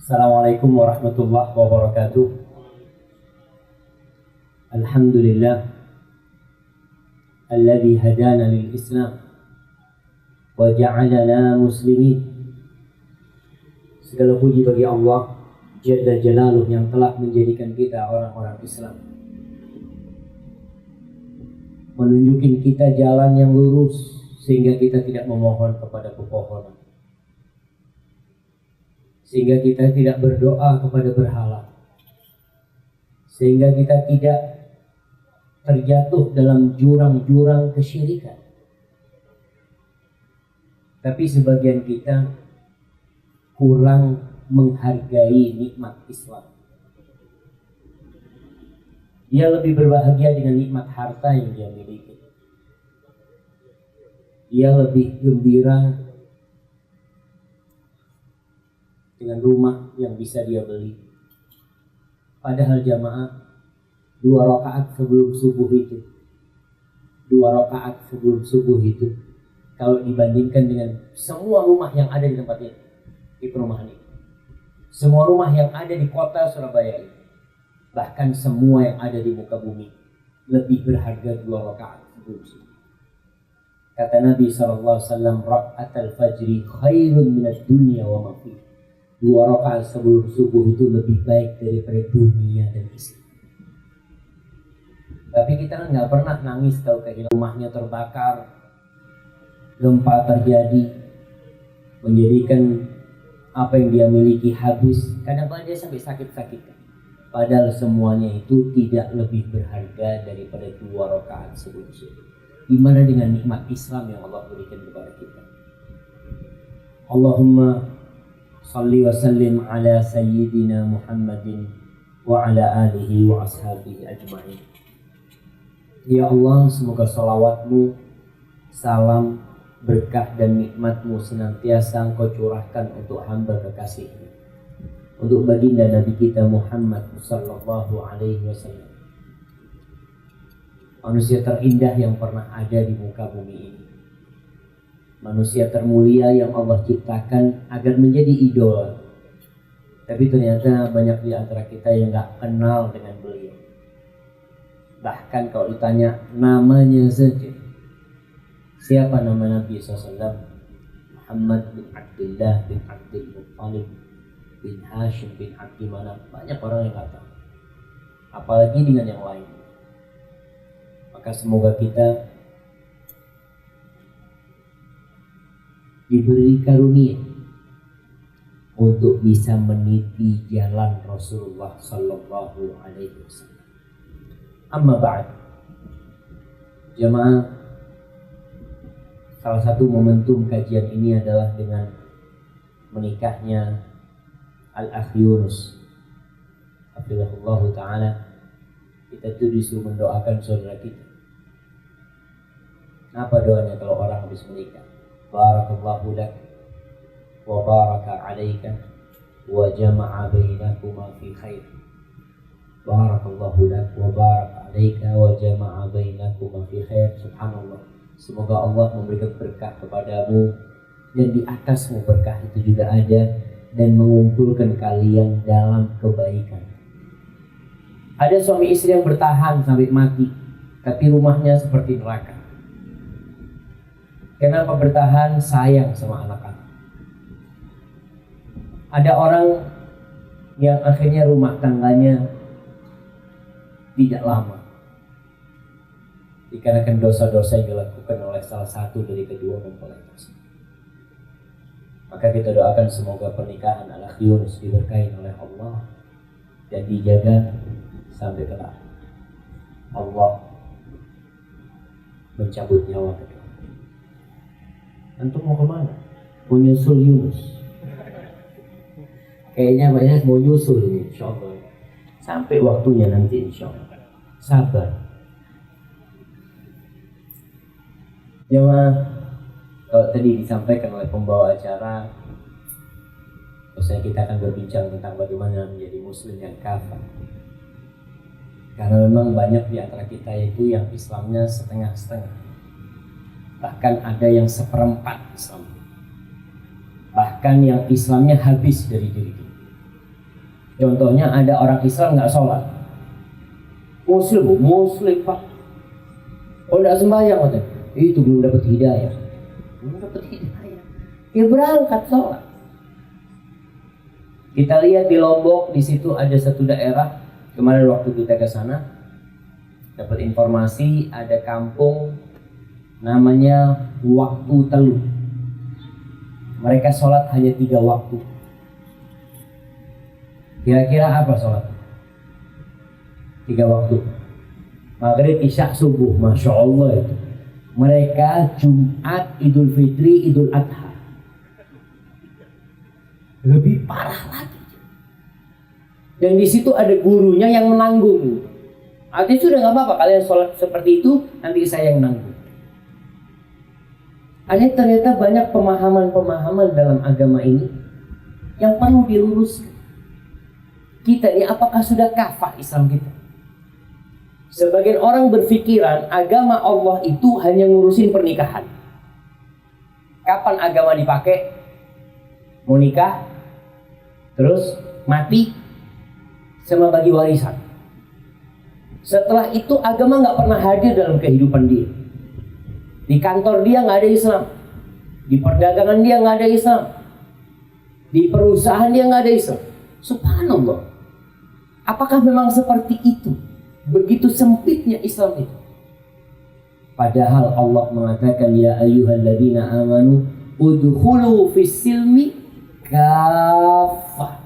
Assalamualaikum warahmatullahi wabarakatuh. Alhamdulillah alladzi hadana lil Islam wa ja'alana muslimin. Segala puji bagi Allah Jalla Jalaluh yang telah menjadikan kita orang-orang Islam, menunjukin kita jalan yang lurus sehingga kita tidak memohon kepada pepohonan, sehingga kita tidak berdoa kepada berhala, sehingga kita tidak terjatuh dalam jurang-jurang kesyirikan. Tapi sebagian kita kurang menghargai nikmat Islam. Dia lebih berbahagia dengan nikmat harta yang dia miliki. Dia lebih gembira dengan rumah yang bisa dia beli. Padahal jamaah, 2 rakaat sebelum subuh itu, kalau dibandingkan dengan semua rumah yang ada di tempat ini, di perumahan ini, semua rumah yang ada di kota Surabaya ini, bahkan semua yang ada di muka bumi, lebih berharga 2 rakaat sebelum subuh. Kata Nabi SAW, raka'atul fajri khairun minad dunya wa ma fiha. 2 rakaat sebelum subuh itu lebih baik daripada dunia dan isinya. Tapi kita kan nggak pernah nangis kalau kehilangan rumahnya terbakar, gempa terjadi, menjadikan apa yang dia miliki habis. Kadang-kadang dia sampai sakit-sakitan. Padahal semuanya itu tidak lebih berharga daripada 2 rakaat sebelum subuh. Gimana dengan nikmat Islam yang Allah berikan kepada kita? Allahumma salli wa sallim ala sayyidina Muhammadin wa ala alihi wa ashabihi ajma'in. Ya Allah, semoga salawatmu, salam, berkah dan nikmatmu senantiasa Engkau curahkan untuk hamba kekasihmu, untuk baginda Nabi kita Muhammad sallallahu alaihi wasallam, manusia terindah yang pernah ada di muka bumi ini, manusia termulia yang Allah ciptakan agar menjadi idola. Tapi ternyata banyak di antara kita yang gak kenal dengan beliau. Bahkan kalau ditanya namanya saja, siapa nama Nabi SAW? Muhammad bin Abdullah bin Abdul Muttalib bin Hashim bin Abdi Manaf. Banyak orang yang gak tahu, apalagi dengan yang lain. Maka semoga kita diberi karunia untuk bisa meniti jalan Rasulullah Sallallahu Alaihi Wasallam. Amma ba'd, jamaah, salah satu momentum kajian ini adalah dengan menikahnya Al-Akh Yunus hafizahullah ta'ala. Kita tuh disuruh mendoakan saudara kita. Apa doanya kalau orang habis menikah? Barakallahu lak wa baraka alaika wa jama'a bainakuma fi khair. Barakallahu lak wa baraka alaika wa jama'a bainakuma fi khair. Subhanallah. Semoga Allah memberikan berkah kepadamu dan di atasmu berkah itu juga ada, dan mengumpulkan kalian dalam kebaikan. Ada suami istri yang bertahan sampai mati, tapi rumahnya seperti neraka. Kenapa bertahan? Sayang sama anak-anak. Ada orang yang akhirnya rumah tangganya tidak lama dikarenakan dosa-dosa yang dilakukan oleh salah satu dari kedua mempelai tersebut. Maka kita doakan semoga pernikahan Al-Akh Yunus diberkahi oleh Allah dan dijaga sampai kelak Allah mencabut nyawa kedua. Antum mau kemana? Mau nyusul Yunus? Kayaknya banyak mau nyusul ini, insyaallah. Sampai waktunya nanti insyaallah. Sabar. Jemaah, kalau tadi disampaikan oleh pembawa acara, biasanya kita akan berbincang tentang bagaimana menjadi muslim yang kafir. Karena memang banyak di antara kita itu yang Islamnya setengah-setengah. Bahkan ada yang seperempat Islam, bahkan yang Islamnya habis dari diri kita. Contohnya ada orang Islam nggak sholat, Muslim Pak, kalau nggak sembahyang katanya, itu belum dapat hidayah. Dia berangkat sholat. Kita lihat di Lombok, di situ ada satu daerah. Kemarin waktu kita ke sana, dapat informasi ada kampung namanya Waktu Teluh. Mereka sholat hanya 3 waktu. Kira-kira apa sholat? 3 waktu. Maghrib, isya, subuh. Masya Allah itu. Mereka Jumat, Idul Fitri, Idul Adha. Lebih parah lagi. Dan di situ ada gurunya yang menanggung. Artinya sudah nggak apa-apa kalian sholat seperti itu, nanti saya yang menanggung. Ada ternyata banyak pemahaman-pemahaman dalam agama ini yang perlu diluruskan. Kita ini apakah sudah kafah Islam kita? Sebagian orang berpikiran agama Allah itu hanya ngurusin pernikahan. Kapan agama dipakai? Mau nikah, terus mati, sama bagi warisan. Setelah itu agama nggak pernah hadir dalam kehidupan dia. Di kantor dia nggak ada Islam, di perdagangan dia nggak ada Islam, di perusahaan dia nggak ada Islam. Subhanallah. Apakah memang seperti itu? Begitu sempitnya Islam itu. Padahal Allah mengatakan ya ayyuhalladzina amanu udkhulu fis-silmi kafah.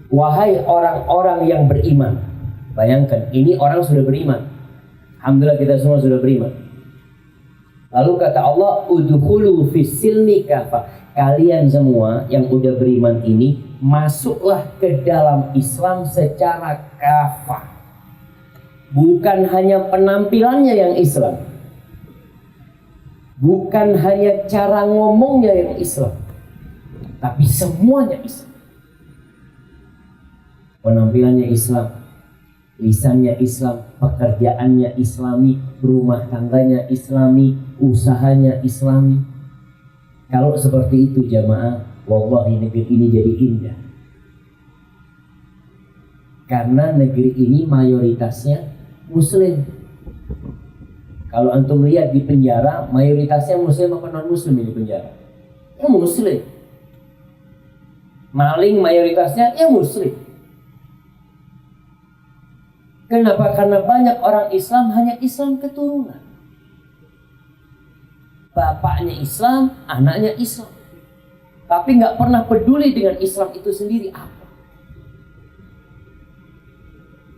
Wahai orang-orang yang beriman. Bayangkan, ini orang sudah beriman. Alhamdulillah kita semua sudah beriman. Lalu kata Allah, udkhulu fis-silmi kafah. Kalian semua yang udah beriman ini masuklah ke dalam Islam secara kafah. Bukan hanya penampilannya yang Islam, bukan hanya cara ngomongnya yang Islam, tapi semuanya Islam. Penampilannya Islam, lisannya Islam, pekerjaannya Islami, rumah tangganya Islami, usahanya Islami. Kalau seperti itu jamaah, wallahi negeri ini jadi indah. Karena negeri ini mayoritasnya Muslim. Kalau antum lihat di penjara, mayoritasnya Muslim apa non Muslim di penjara? Ya Muslim. Maling mayoritasnya ya Muslim. Kenapa? Karena banyak orang Islam hanya Islam keturunan. Bapaknya Islam, anaknya Islam. Tapi nggak pernah peduli dengan Islam itu sendiri apa.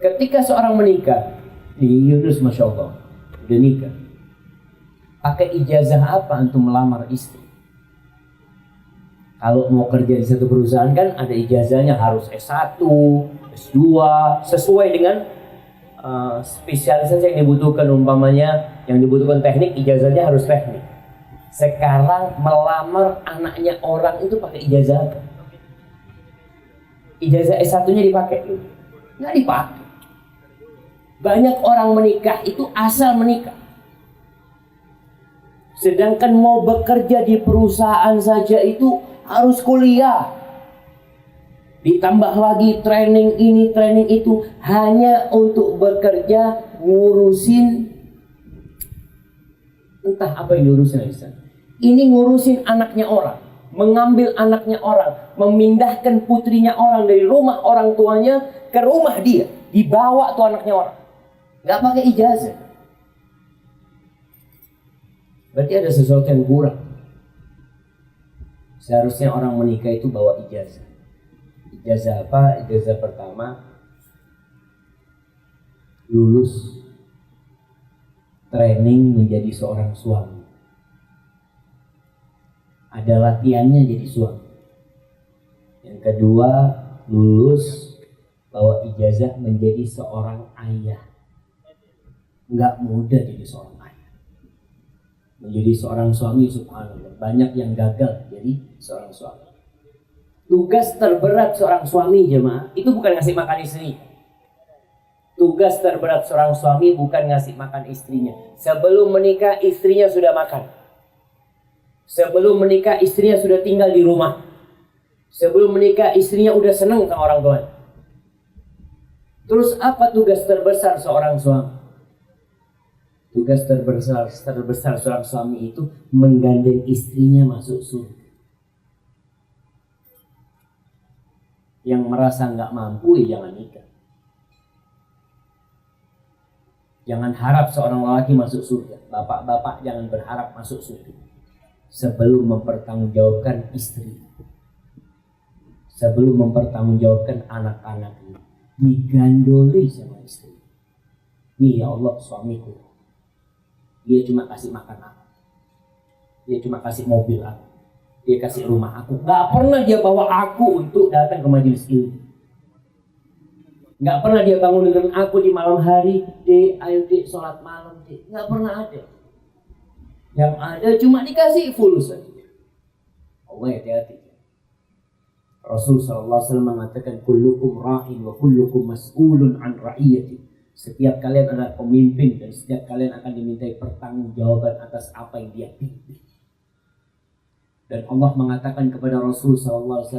Ketika seorang menikah, di Yunus Masya Allah, udah nikah. Pakai ijazah apa antum melamar istri? Kalau mau kerja di satu perusahaan kan ada ijazahnya, harus S1, S2, sesuai dengan spesialisasi yang dibutuhkan. Umpamanya yang dibutuhkan teknik, ijazahnya harus teknik. Sekarang melamar anaknya orang itu pakai ijazah apa? Ijazah S1-nya dipakai? Nggak dipakai. Banyak orang menikah itu asal menikah. Sedangkan mau bekerja di perusahaan saja itu harus kuliah. Ditambah lagi training ini, training itu, hanya untuk bekerja ngurusin entah apa yang diurusin di sana. Ini ngurusin anaknya orang, mengambil anaknya orang, memindahkan putrinya orang dari rumah orang tuanya ke rumah dia, dibawa tuh anaknya orang. Gak pakai ijazah. Berarti ada sesuatu yang kurang. Seharusnya orang menikah itu bawa ijazah. Ijazah apa? Ijazah pertama, lulus training menjadi seorang suami. Ada latihannya jadi suami. Yang kedua, lulus bawa ijazah menjadi seorang ayah. Nggak mudah jadi seorang ayah. Menjadi seorang suami, subhanallah, banyak yang gagal jadi seorang suami. Tugas terberat seorang suami jemaah itu bukan ngasih makan istri. Tugas terberat seorang suami bukan ngasih makan istrinya. Sebelum menikah istrinya sudah makan. Sebelum menikah istrinya sudah tinggal di rumah. Sebelum menikah istrinya udah seneng sama orang tuanya. Terus apa tugas terbesar seorang suami? Tugas terbesar seorang suami itu menggandeng istrinya masuk surga. Yang merasa nggak mampu ya jangan nikah. Jangan harap seorang lelaki masuk surga. Bapak-bapak jangan berharap masuk surga sebelum mempertanggungjawabkan istri, sebelum mempertanggungjawabkan anak-anaknya. Digandoli sama istri. Nih ya Allah, suamiku, dia cuma kasih makan aku, dia cuma kasih mobil aku, dia kasih rumah aku. Gak pernah dia bawa aku untuk datang ke majelis ilmu. Gak pernah dia bangun dengan aku di malam hari. Dek, ayo dek, sholat malam dek. Gak pernah ada. Yang ada cuma dikasih full saja. Allah hati-hati. Rasul SAW mengatakan kullukum ra'in wa kullukum mas'ulun an ra'iyati. Setiap kalian adalah pemimpin dan setiap kalian akan dimintai pertanggungjawaban atas apa yang dia pimpin. Dan Allah mengatakan kepada Rasul SAW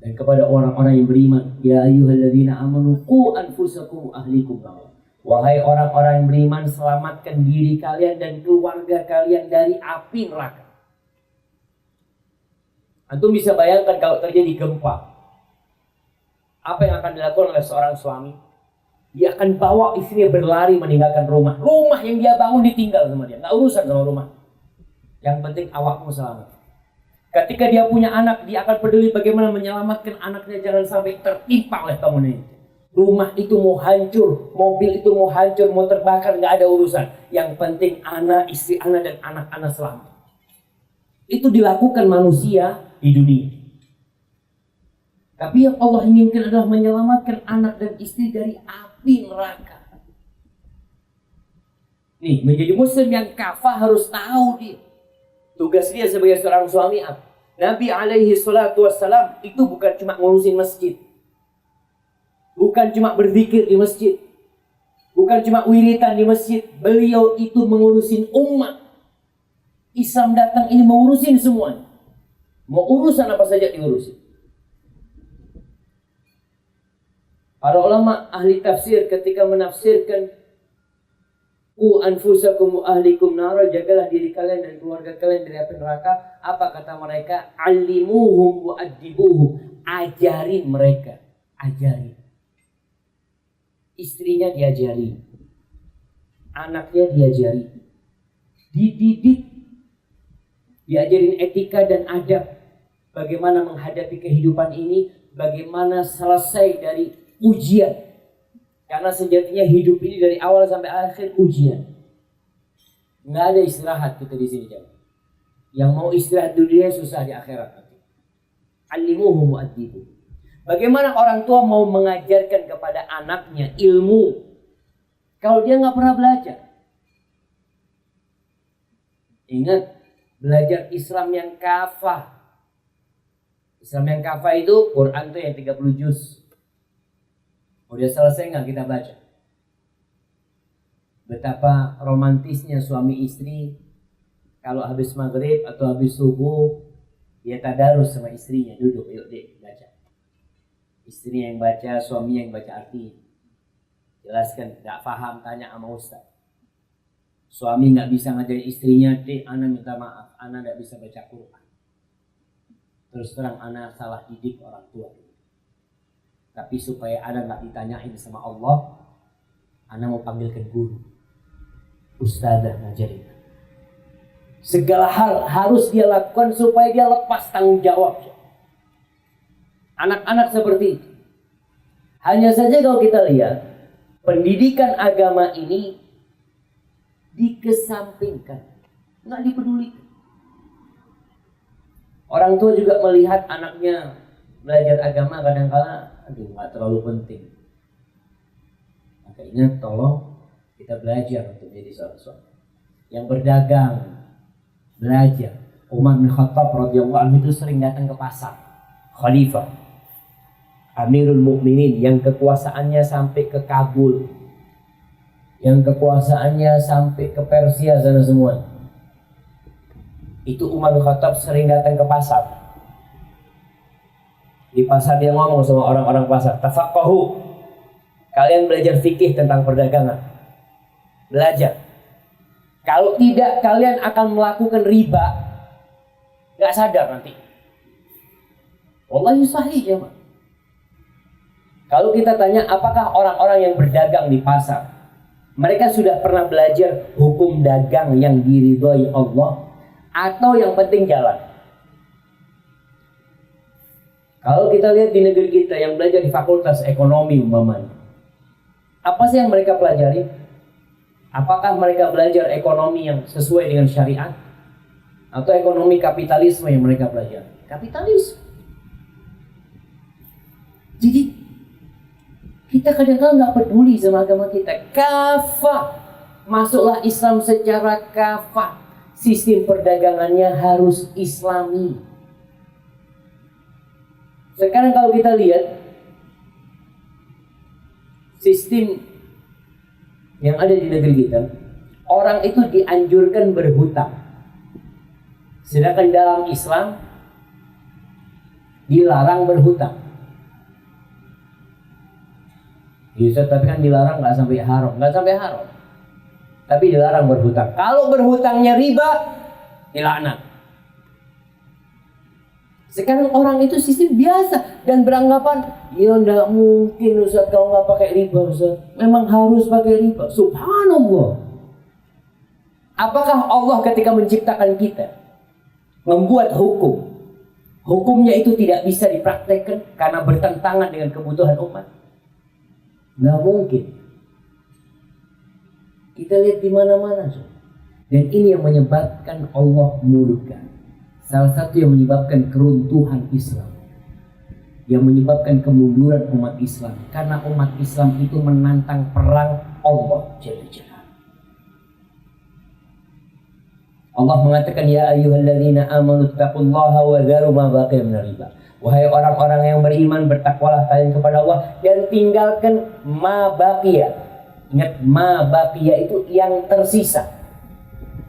dan kepada orang-orang yang beriman, ya ayyuhalladzina amanu qu anfusakum wa ahlikum nar. Wahai orang-orang yang beriman, selamatkan diri kalian dan keluarga kalian dari api neraka. Antum bisa bayangkan kalau terjadi gempa, apa yang akan dilakukan oleh seorang suami? Dia akan bawa istrinya berlari meninggalkan rumah. Rumah yang dia bangun ditinggal sama dia. Nggak urusan sama rumah. Yang penting awakmu selamat. Ketika dia punya anak, dia akan peduli bagaimana menyelamatkan anaknya jangan sampai tertimpa oleh bangunan itu. Rumah itu mau hancur, mobil itu mau hancur, mau terbakar, nggak ada urusan. Yang penting anak, istri anak dan anak-anak selamat. Itu dilakukan manusia di dunia. Tapi yang Allah inginkan adalah menyelamatkan anak dan istri dari api neraka. Nih, menjadi muslim yang kafah harus tahu dia. Tugas dia sebagai seorang suami apa? Nabi alaihi salatu wassalam itu bukan cuma ngurusin masjid. Bukan cuma berzikir di masjid. Bukan cuma wiritan di masjid. Beliau itu mengurusin umat. Islam datang ini mengurusin semuanya. Mau urusan apa saja diurusin. Para ulama ahli tafsir ketika menafsirkan qu anfusakum wa ahlikum nara, jagalah diri kalian dan keluarga kalian dari api neraka. Apa kata mereka? Alimuhum wa adibuhum. Ajari mereka. Ajari. Istrinya diajari. Anaknya diajari. Dididik. Diajarin etika dan adab. Bagaimana menghadapi kehidupan ini. Bagaimana selesai dari ujian. Karena sejatinya hidup ini dari awal sampai akhir ujian. Nggak ada istirahat kita di sini. Yang mau istirahat di dunia susah di akhirat. Alimuhum mu'addibu. Bagaimana orang tua mau mengajarkan kepada anaknya ilmu kalau dia nggak pernah belajar? Ingat, belajar Islam yang kafah. Islam yang kafah itu Quran tuh yang 30 juz. Udah selesai nggak kita baca? Betapa romantisnya suami istri kalau habis maghrib atau habis subuh dia tadarus sama istrinya, duduk, yuk dek baca. Istrinya yang baca, suaminya yang baca arti. Jelaskan, nggak paham tanya sama ustaz. Suami nggak bisa ngajarin istrinya, dek, ana minta maaf, ana nggak bisa baca Quran. Terus terang ana salah didik orang tua. Tapi supaya ana nggak ditanyain sama Allah, ana mau panggilkan guru, ustazah ngajarin. Segala hal harus dia lakukan supaya dia lepas tanggung jawab. Anak-anak seperti itu. Hanya saja kalau kita lihat pendidikan agama ini dikesampingkan, nggak dipedulikan. Orang tua juga melihat anaknya belajar agama kadang-kala nggak terlalu penting. Maka ingat, tolong kita belajar untuk menjadi seorang suami yang berdagang, belajar. Umar bin Khattab radhiyallahu anhu itu sering datang ke pasar. Khalifah Amirul Mukminin yang kekuasaannya sampai ke Kabul, yang kekuasaannya sampai ke Persia sana semua. Itu Umar bin Khattab sering datang ke pasar. Di pasar dia ngomong sama orang-orang pasar, tafaqahu. Kalian belajar fikih tentang perdagangan. Belajar. Kalau tidak, kalian akan melakukan riba. Gak sadar nanti. Wallahi sahih ya, Pak. Kalau kita tanya apakah orang-orang yang berdagang di pasar, mereka sudah pernah belajar hukum dagang yang diridhoi Allah, atau yang penting jalan? Kalau kita lihat di negeri kita yang belajar di fakultas ekonomi umpamanya, apa sih yang mereka pelajari? Apakah mereka belajar ekonomi yang sesuai dengan syariat, atau ekonomi kapitalisme yang mereka pelajari? Kapitalisme. Jadi kita kadang-kadang nggak peduli sama agama kita. Kafah, masuklah Islam secara kafah. Sistem perdagangannya harus Islami. Sekarang kalau kita lihat sistem yang ada di negeri kita, orang itu dianjurkan berhutang. Sedangkan dalam Islam dilarang berhutang. Bisa, tapi kan dilarang nggak sampai haram, tapi dilarang berhutang. Kalau berhutangnya riba, dilaknat. Sekarang orang itu sistem biasa dan beranggapan, ya nggak mungkin Ustaz kalau nggak pakai riba Ustaz. Memang harus pakai riba. Subhanallah. Apakah Allah ketika menciptakan kita membuat hukumnya itu tidak bisa dipraktekkan karena bertentangan dengan kebutuhan umat? Nggak mungkin. Kita lihat di mana-mana, dan ini yang menyebabkan Allah murka. Salah satu yang menyebabkan keruntuhan Islam, yang menyebabkan kemunduran umat Islam, karena umat Islam itu menantang perang Allah Jalla Jalla. Allah mengatakan, ya ayyuhalladzina amanu taqullaha wa dharu ma baqiya minar riba. Wahai orang-orang yang beriman, bertakwalah kalian kepada Allah dan tinggalkan ma baqiya. Ingat, ma baqiya itu yang tersisa.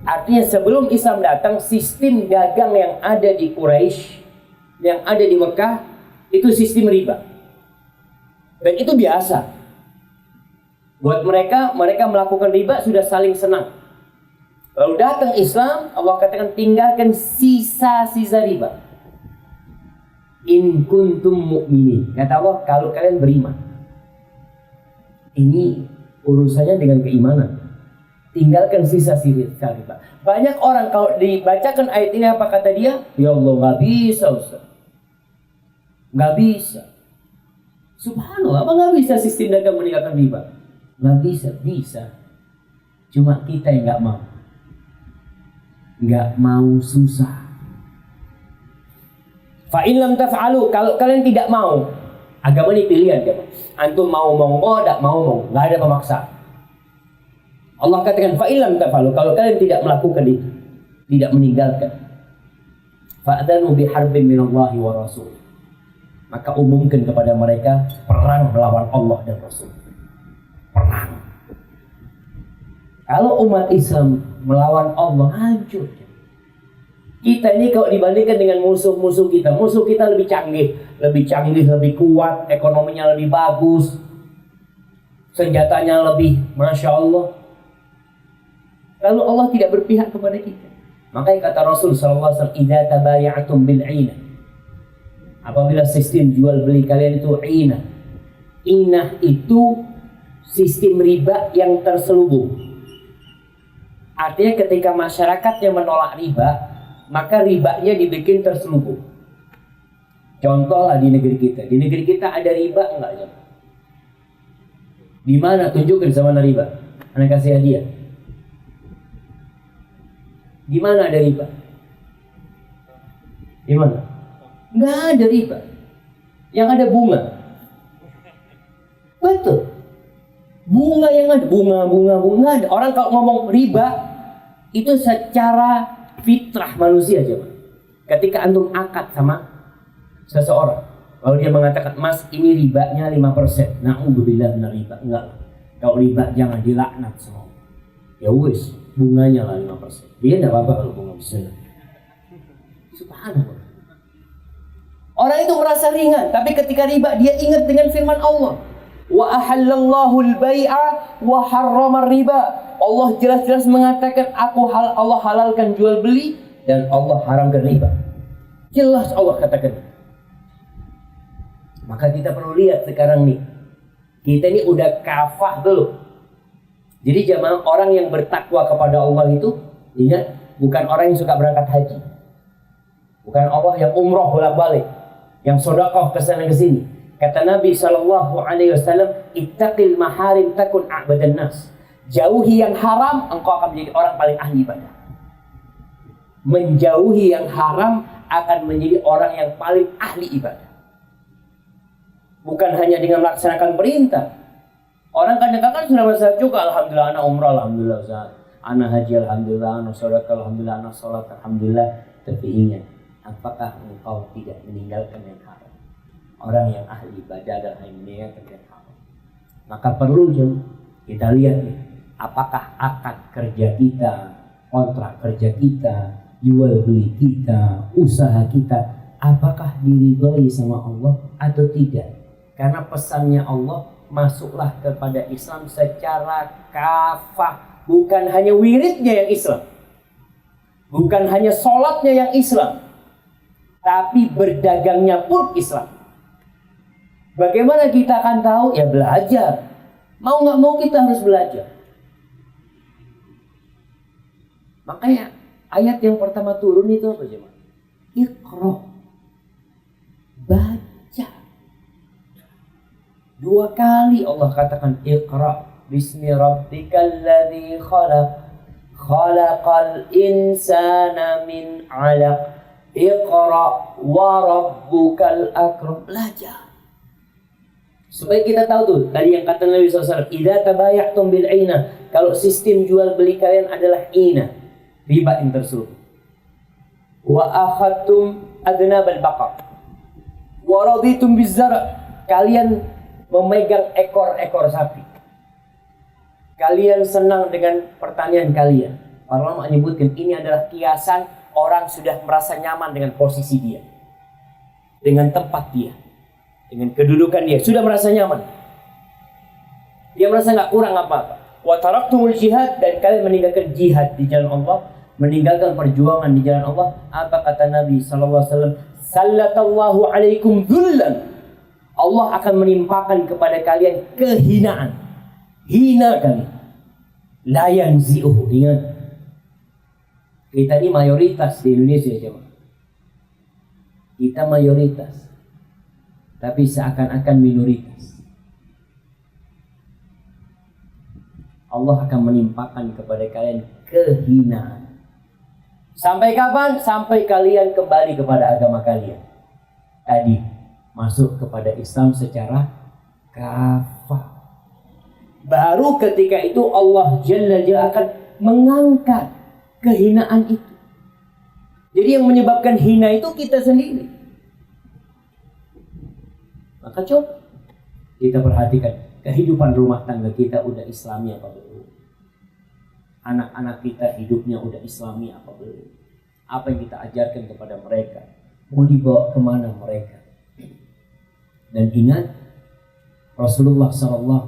Artinya sebelum Islam datang, sistem dagang yang ada di Quraisy, yang ada di Mekah, itu sistem riba. Dan itu biasa. Buat mereka melakukan riba sudah saling senang. Lalu datang Islam, Allah katakan tinggalkan sisa-sisa riba. In kuntum mu'minin. Kata Allah, kalau kalian beriman. Ini urusannya dengan keimanan. Tinggalkan sisa-sisa riba. Banyak orang kalau dibacakan ayat ini, apa kata dia? Ya Allah, nggak bisa Ustaz. Nggak bisa. Subhanallah, apa nggak bisa sistem dagang meninggalkan riba? Nggak bisa, bisa. Cuma kita yang nggak mau. Nggak mau susah. Fa in lam taf'alu, kalau kalian tidak mau, agama ini pilihan ya. Antum mau monggo, tidak mau, nggak ada pemaksaan. Allah katakan fa in lam taf'alu, kalau kalian tidak melakukan itu, tidak meninggalkan, fa'danu biharbin minallahi wa rasul. Maka umumkan kepada mereka perang melawan Allah dan Rasul. Perang. Kalau umat Islam melawan Allah, hancur. Kita ini kalau dibandingkan dengan musuh-musuh kita lebih canggih, lebih kuat, ekonominya lebih bagus, senjatanya lebih, Masya Allah. Lalu Allah tidak berpihak kepada kita. Makanya kata Rasul SAW, idza tabaya'tum bil 'inah. Apabila sistem jual beli kalian itu 'inah. Inah itu sistem riba yang terselubung. Artinya ketika masyarakat yang menolak riba, maka ribanya dibikin terselubung. Contoh lah di negeri kita. Di negeri kita ada riba enggak ya? Di mana? Tunjukkan sama riba. Anak kasih hadiah. Di mana ada riba? Di mana? Enggak ada riba. Yang ada bunga. Betul. Bunga yang ada, bunga ada. Orang kalau ngomong riba itu secara fitrah manusia aja, Pak. Ketika antum akad sama seseorang, lalu dia mengatakan, "Mas, ini ribanya 5%." Na'udzubillah min riba. Enggak. Kalau riba jangan dilaknat semua. Ya wis, bunganya lah 5%. Dia enggak apa-apa kalau bunga bisa. Subhanallah. Orang itu merasa ringan, tapi ketika riba dia ingat dengan firman Allah. Wa ahallallahu al-bai'a wa harrama riba. Allah jelas-jelas mengatakan Allah halalkan jual beli dan Allah haramkan riba. Jelas Allah katakan. Maka kita perlu lihat sekarang nih. Kita ini udah kafah belum? Jadi jamaah, orang yang bertakwa kepada Allah itu, ingat, bukan orang yang suka berangkat haji. Bukan Allah yang umroh bolak-balik, yang sedekah ke sana ke sini. Kata Nabi SAW, ittaqil maharim takun a'badan nas. Jauhi yang haram, engkau akan menjadi orang paling ahli ibadah. Menjauhi yang haram akan menjadi orang yang paling ahli ibadah. Bukan hanya dengan melaksanakan perintah. Orang kadang-kadang sudah merasa juga, alhamdulillah anak umrah, alhamdulillah Ustaz, anak haji, alhamdulillah, anak sedekah, alhamdulillah, anak salat, alhamdulillah. Tapi ingat, apakah engkau tidak meninggalkan yang haram? Orang yang ahli ibadah adalah yang meninggalkan yang haram. Maka perlu kita lihat nih, apakah akad kerja kita, kontrak kerja kita, jual beli kita, usaha kita, apakah diridhoi sama Allah atau tidak? Karena pesannya Allah, masuklah kepada Islam secara kafah. Bukan hanya wiridnya yang Islam, bukan hanya sholatnya yang Islam, tapi berdagangnya pun Islam. Bagaimana kita akan tahu? Ya belajar. Mau nggak mau kita harus belajar. Makanya ayat yang pertama turun itu apa jemaah? Iqra. Baca. 2 kali Allah katakan Iqra bismi rabbikal ladzi khalaq khalaqal insana min 'alaq Iqra wa rabbukal akram. Belajar. Supaya kita tahu tuh, tadi yang kata Nabi SAW, idza tabaya'tum bil 'ina, kalau sistem jual beli kalian adalah ina, riba yang tersuruh. Wa akhadtum adnabal baqar wa raditum bizar', kalian memegang ekor-ekor sapi. Kalian senang dengan pertanian kalian. Para ulama menyebutkan ini adalah kiasan orang sudah merasa nyaman dengan posisi dia, dengan tempat dia, dengan kedudukan dia, sudah merasa nyaman. Dia merasa nggak kurang apa-apa. Wa taraktumul jihad, dan kalian meninggalkan jihad di jalan Allah, meninggalkan perjuangan di jalan Allah. Apa kata Nabi SAW? Sallatallahu alaikum dhullan. Allah akan menimpakan kepada kalian kehinaan. Hina kalian. La yanzi'uhu. Ingat. Kita ini mayoritas di Indonesia, jemaah. Kita mayoritas. Tapi seakan-akan minoritas. Allah akan menimpakan kepada kalian kehinaan. Sampai kapan? Sampai kalian kembali kepada agama kalian. Tadi. Masuk kepada Islam secara kafah. Baru ketika itu Allah Jalla Jalla akan mengangkat kehinaan itu. Jadi yang menyebabkan hina itu kita sendiri. Maka coba kita perhatikan kehidupan rumah tangga kita udah Islami apa belum? Anak-anak kita hidupnya udah Islami apa belum? Apa yang kita ajarkan kepada mereka? Mau dibawa kemana mereka? Dan ingat, Rasulullah SAW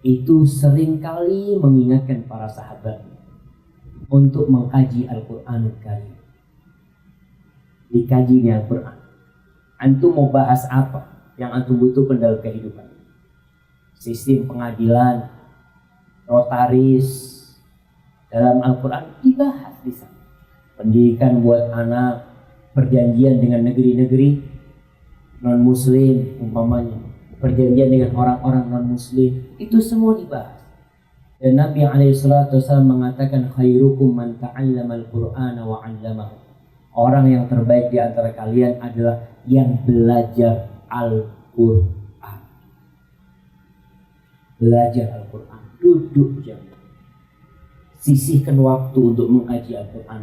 itu seringkali mengingatkan para sahabat untuk mengkaji Al-Quranul Karim. Dikajinya Al-Quran. Antum mau bahas apa yang antum butuhkan dalam kehidupan? Sistem pengadilan, notaris, dalam Al-Quran dibahas di sana. Pendidikan buat anak, perjanjian dengan negeri-negeri non-muslim umpamanya, perjanjian dengan orang-orang non-muslim, itu semua dibahas. Dan Nabi SAW mengatakan khairukum man ta'allama al-Qur'ana wa 'allamahu. Orang yang terbaik di antara kalian adalah yang belajar Al-Qur'an. Belajar Al-Quran, duduk jam, sisihkan waktu untuk mengkaji Al-Quran,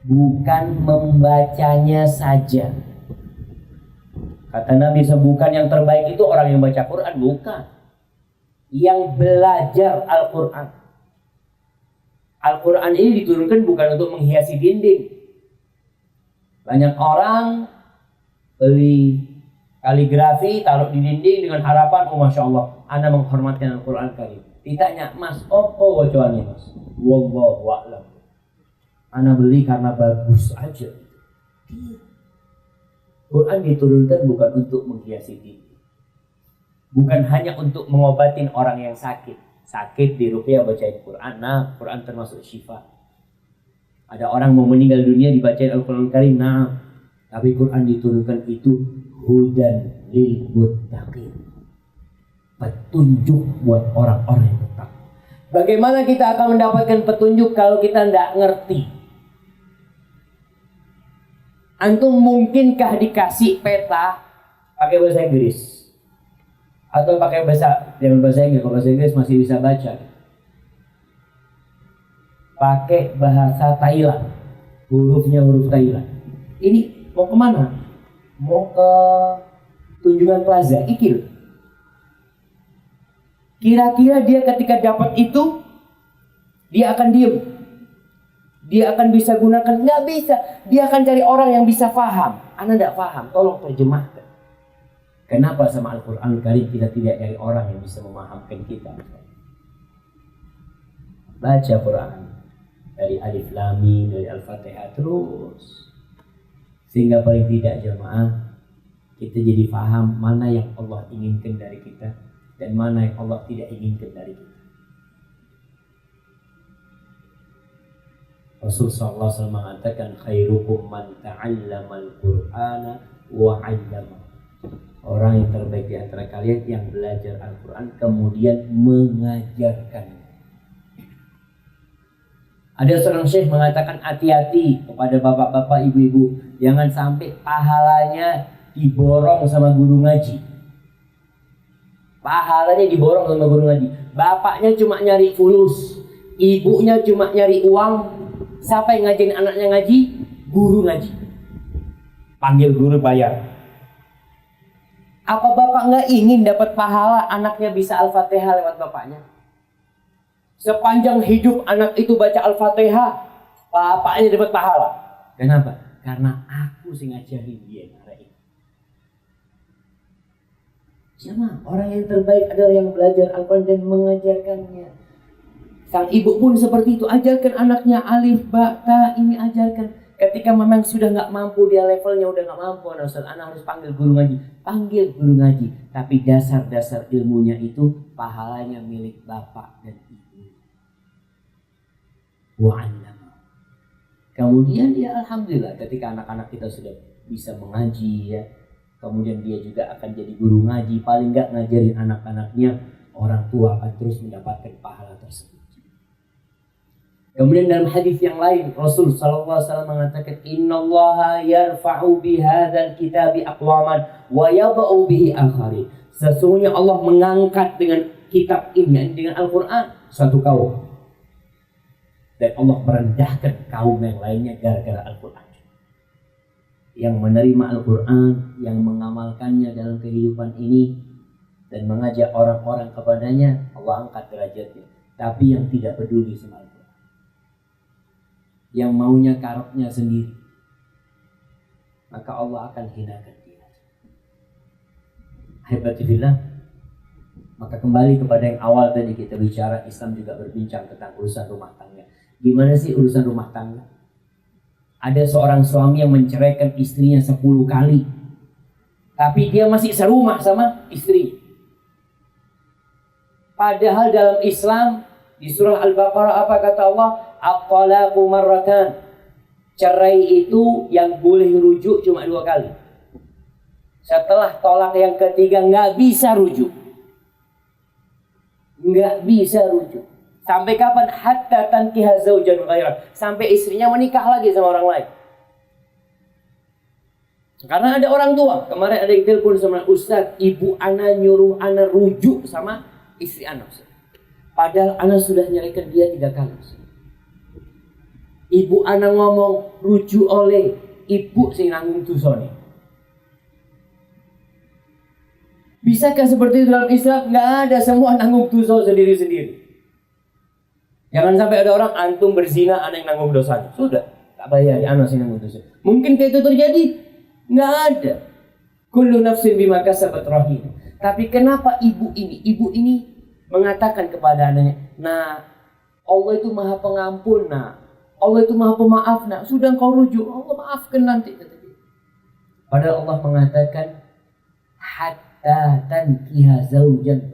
bukan membacanya saja. Kata Nabi, bukan yang terbaik itu orang yang baca Quran, bukan. Yang belajar Al-Quran. Al-Quran ini diturunkan bukan untuk menghiasi dinding. Banyak orang beli kaligrafi taruh di dinding dengan harapan, oh masya Allah, Anda menghormatkan Al-Quran Karim. Ditanya, Mas, opo wacoannya Mas? Wallahu a'lam. Anda beli karena bagus aja. Quran diturunkan bukan untuk menghiasi diri, bukan hanya untuk mengobatin orang yang sakit. Sakit di ruqyah bacain Quran. Nah, Quran termasuk syifa. Ada orang mau meninggal dunia dibacain Al-Quran Karim. Nah, tapi Quran diturunkan itu hudan lil muttaqin, petunjuk buat orang-orang yang bertakwa. Bagaimana kita akan mendapatkan petunjuk kalau kita tidak ngerti? Antum mungkinkah dikasih peta pakai bahasa Inggris atau pakai bahasa Inggris? Kalau bahasa Inggris masih bisa baca. Pakai bahasa Thailand, hurufnya huruf Thailand. Ini mau kemana? Mau ke Tunjungan Plaza, Ikil. Kira-kira dia ketika dapat itu, dia akan diem. Dia akan bisa gunakan? Nggak bisa. Dia akan cari orang yang bisa paham. Anda nggak paham, tolong terjemahkan. Kenapa sama Al-Quran Karim kita tidak cari orang yang bisa memahamkan kita? Baca Quran dari Alif Lam Mim, dari Al-Fatihah terus, sehingga paling tidak jamaah kita jadi paham mana yang Allah inginkan dari kita dan mana yang Allah tidak inginkan dari kita. Rasul sallallahu alaihi wasallam mengatakan khairukum man ta'allama al-Qur'ana wa 'allama. Orang yang terbaik di antara kalian yang belajar Al-Qur'an kemudian mengajarkan. Ada seorang syekh mengatakan hati-hati kepada bapak-bapak, ibu-ibu, jangan sampai pahalanya diborong sama guru ngaji. Pahalanya diborong sama guru ngaji. Bapaknya cuma nyari fulus, ibunya cuma nyari uang. Siapa yang ngajarin anaknya ngaji? Guru ngaji. Panggil guru bayar. Apa bapak nggak ingin dapat pahala anaknya bisa Al-Fatihah lewat bapaknya? Sepanjang hidup anak itu baca Al-Fatihah, bapaknya dapat pahala. Kenapa? Karena aku sih ngajarin dia. Siapa? Orang yang terbaik adalah yang belajar Al-Quran dan mengajarkannya. Sang ibu pun seperti itu. Ajarkan anaknya alif, ba, ta, ini ajarkan. Ketika memang sudah nggak mampu, dia levelnya udah nggak mampu, anak harus panggil guru ngaji. Panggil guru ngaji. Tapi dasar-dasar ilmunya itu pahalanya milik bapak dan ibu. Wa'allama. Kemudian dia alhamdulillah ketika anak-anak kita sudah bisa mengaji ya, kemudian dia juga akan jadi guru ngaji, paling nggak ngajarin anak-anaknya, orang tua akan terus mendapatkan pahala tersebut. Kemudian dalam hadis yang lain Rasul sallallahu alaihi wasallam mengatakan innallaha yarfa'u bihadzal kitabi aqwaman wa yadh'u bihi akharin. Sesungguhnya Allah mengangkat dengan kitab ini, dengan Al-Qur'an, satu kaum. Dan Allah merendahkan kaum yang lainnya gara-gara Al-Quran. Yang menerima Al-Quran, yang mengamalkannya dalam kehidupan ini, dan mengajak orang-orang kepadanya, Allah angkat derajatnya. Tapi yang tidak peduli sama Al-Quran, yang maunya karepnya sendiri, maka Allah akan hinakan dia. Hebatifillah. Maka kembali kepada yang awal tadi kita bicara, Islam juga berbincang tentang urusan rumah tangga. Gimana sih urusan rumah tangga? Ada seorang suami yang menceraikan istrinya 10 kali, tapi dia masih serumah sama istri. Padahal dalam Islam di surah Al-Baqarah apa kata Allah? At-talaqu marratan. Cerai itu yang boleh rujuk cuma 2 kali. Setelah tolak yang ketiga nggak bisa rujuk. Nggak bisa rujuk. Sampai kapan? Hatta tankiha zaujan ghairah. Sampai istrinya menikah lagi sama orang lain. Karena ada orang tua. Kemarin ada yang telepon sama Ustaz, ibu ana nyuruh ana rujuk sama istri ana. Padahal ana sudah nyarikan dia 3 kali. Ibu ana ngomong rujuk oleh ibu sing nanggung dosane. Bisakah seperti itu dalam Islam? Nggak ada, semua nanggung dosa sendiri-sendiri. Jangan sampai ada orang antum berzina, ana yang nanggung dosanya. Sudah, Tak bayar anak sini mutus. Mungkin kayak itu terjadi? Nggak ada. Kullu nafsin bima kasabat rahina. Tapi kenapa ibu ini mengatakan kepada anaknya, nah Allah itu maha pengampun, nah Allah itu maha pemaaf, nah sudah engkau rujuk, Allah maafkan nanti. Padahal Allah mengatakan hatta tankiha zaujan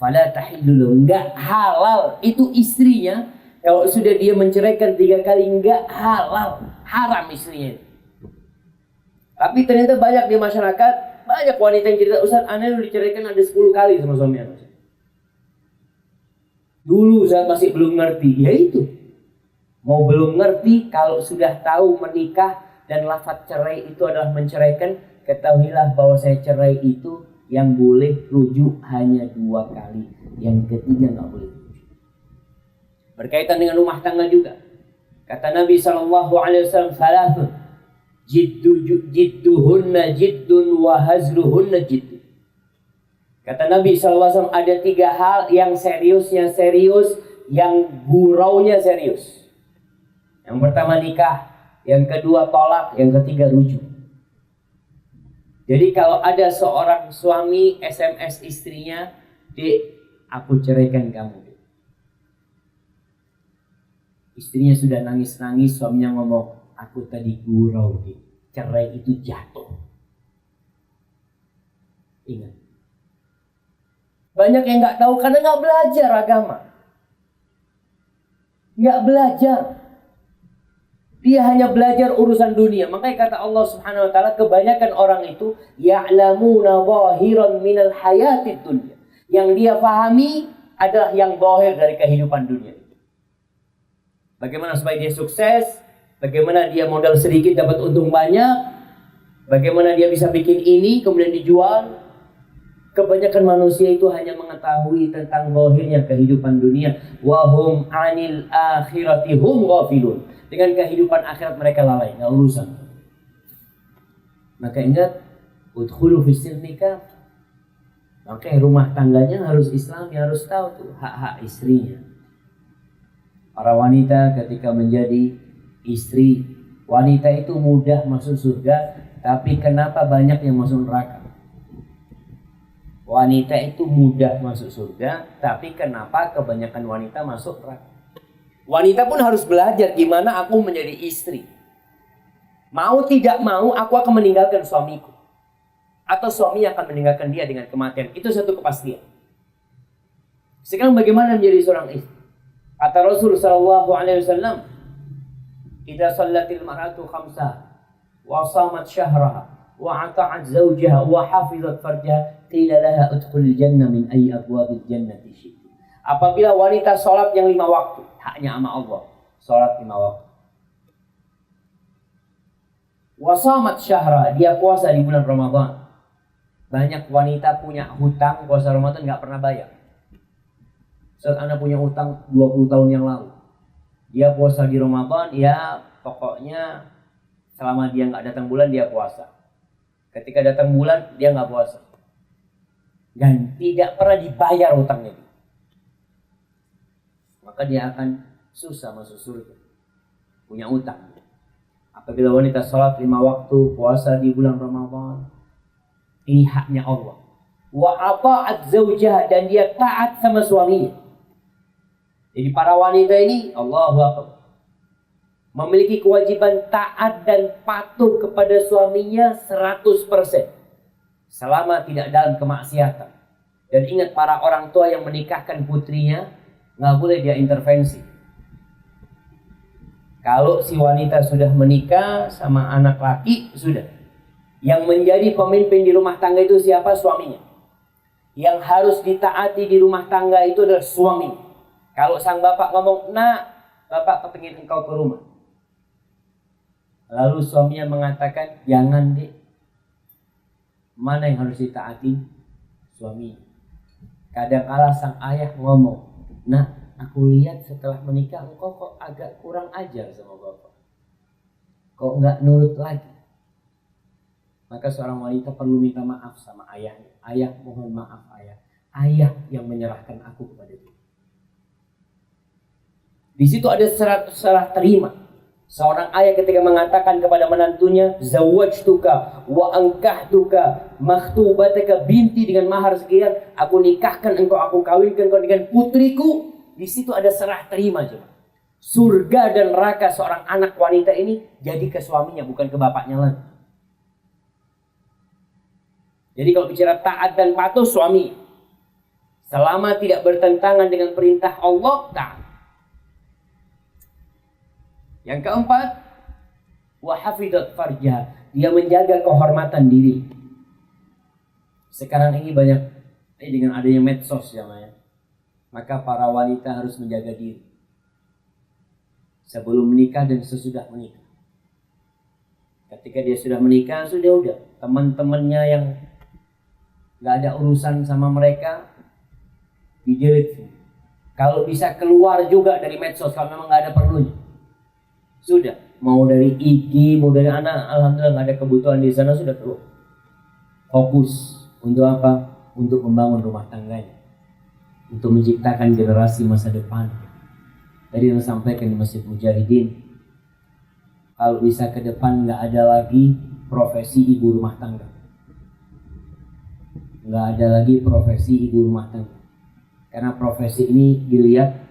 fala tahillu, enggak halal itu istrinya. Kalau sudah dia menceraikan 3 kali, enggak halal, haram istrinya. Tapi ternyata banyak di masyarakat, banyak wanita yang cerita, Ustaz, aneh diceraikan ada 10 kali sama suami anak. Dulu saat masih belum ngerti, ya itu. Mau belum ngerti, kalau sudah tahu menikah dan lafaz cerai itu adalah menceraikan, ketahuilah bahwa saya cerai itu yang boleh rujuk hanya 2 kali. Yang ketiga nggak boleh rujuk. Berkaitan dengan rumah tangga juga. Kata Nabi SAW, salasun jidduhunna jiddun wa hazluhunna jiddun. Kata Nabi SAW, ada 3 hal yang seriusnya serius, yang guraunya serius. Yang pertama nikah, yang kedua tolak, yang ketiga rujuk. Jadi kalau ada seorang suami SMS istrinya, "Dek, aku ceraikan kamu." Istrinya sudah nangis-nangis, suaminya ngomong, "Aku tadi gurau, Dek. Cerai itu jatuh." Ingat. Banyak yang nggak tahu karena nggak belajar agama. Nggak belajar. Dia hanya belajar urusan dunia. Makanya kata Allah Subhanahu wa taala, kebanyakan orang itu ya'lamuna zahiran minal hayatid dunya. Yang dia pahami adalah yang zahir dari kehidupan dunia. Bagaimana supaya dia sukses, bagaimana dia modal sedikit dapat untung banyak, bagaimana dia bisa bikin ini kemudian dijual. Kebanyakan manusia itu hanya mengetahui tentang zahirnya kehidupan dunia. Wahum 'anil akhirati hum ghafilun. Dengan kehidupan akhirat mereka lalai, nggak urusan. Maka ingat, udkhulu fis silmi kafah. Maka rumah tangganya harus Islami, harus tahu tuh hak-hak istrinya. Para wanita ketika menjadi istri, wanita itu mudah masuk surga, tapi kenapa banyak yang masuk neraka? Wanita itu mudah masuk surga, tapi kenapa kebanyakan wanita masuk neraka? Wanita pun harus belajar gimana aku menjadi istri. Mau tidak mau, aku akan meninggalkan suamiku. Atau suami akan meninggalkan dia dengan kematian. Itu satu kepastian. Sekarang bagaimana menjadi seorang istri? Kata Rasul sallallahu alaihi wasallam, "Idza shallatil mar'atu khamsa wa shamat syahraha wa ata'at zawjaha wa hafizat farjaha qila laha udkhulil jannah min ayyi abwabil jannati syi'ti." Apabila wanita sholat yang 5 waktu, haknya sama Allah, sholat 5 waktu. Wa shamat syahra, dia puasa di bulan Ramadan. Banyak wanita punya hutang puasa Ramadan nggak pernah bayar. Saat Anda punya hutang 20 tahun yang lalu, dia puasa di Ramadan, ya pokoknya selama dia nggak datang bulan dia puasa. Ketika datang bulan dia nggak puasa, dan tidak pernah dibayar hutangnya. Maka dia akan susah masuk surga. Punya hutang. Apabila wanita sholat 5 waktu, puasa di bulan Ramadan, ini haknya Allah. Wa ata'at zawjah, dan dia taat sama suaminya. Jadi para wanita ini, Allahu Akbar, memiliki kewajiban taat dan patuh kepada suaminya 100%. Selama tidak dalam kemaksiatan. Dan ingat, para orang tua yang menikahkan putrinya, nggak boleh dia intervensi. Kalau si wanita sudah menikah sama anak laki, sudah. Yang menjadi pemimpin di rumah tangga itu siapa? Suaminya. Yang harus ditaati di rumah tangga itu adalah suami. Kalau sang bapak ngomong, "Nak, bapak kepingin engkau ke rumah." Lalu suaminya mengatakan, "Jangan, Dek." Mana yang harus ditaati? Suami. Kadang-kala sang ayah ngomong, "Nak, aku lihat setelah menikah engkau kok agak kurang ajar sama bapak. Kok nggak nurut lagi?" Maka seorang wanita perlu minta maaf sama ayahnya. "Ayah, mohon maaf ayah. Ayah yang menyerahkan aku kepada dia." Di situ ada serah terima. Seorang ayah ketika mengatakan kepada menantunya, zawwajtuka wa ankahtuka makhtubataka binti, dengan mahar sekian, aku nikahkan engkau, aku kawinkan engkau dengan putriku. Di situ ada serah terima, coba. Surga dan neraka seorang anak wanita ini jadi ke suaminya, bukan ke bapaknya lagi. Jadi kalau bicara taat dan patuh, suami selama tidak bertentangan dengan perintah Allah, taat. Yang keempat, wa hafidat farjah, dia menjaga kehormatan diri. Sekarang ini banyak dengan adanya medsos ya, maka para wanita harus menjaga diri sebelum menikah dan sesudah menikah. Ketika dia sudah menikah, sudah teman-temannya yang nggak ada urusan sama mereka di-delete. Kalau bisa keluar juga dari medsos kalau memang nggak ada perlunya. Sudah, mau dari IG, mau dari anak, alhamdulillah nggak ada kebutuhan di sana, sudah keluar. Fokus untuk apa? Untuk membangun rumah tangganya, untuk menciptakan generasi masa depan. Tadi yang sampaikan di Masjid Mujahidin, kalau bisa ke depan nggak ada lagi profesi ibu rumah tangga, nggak ada lagi profesi ibu rumah tangga, karena profesi ini dilihat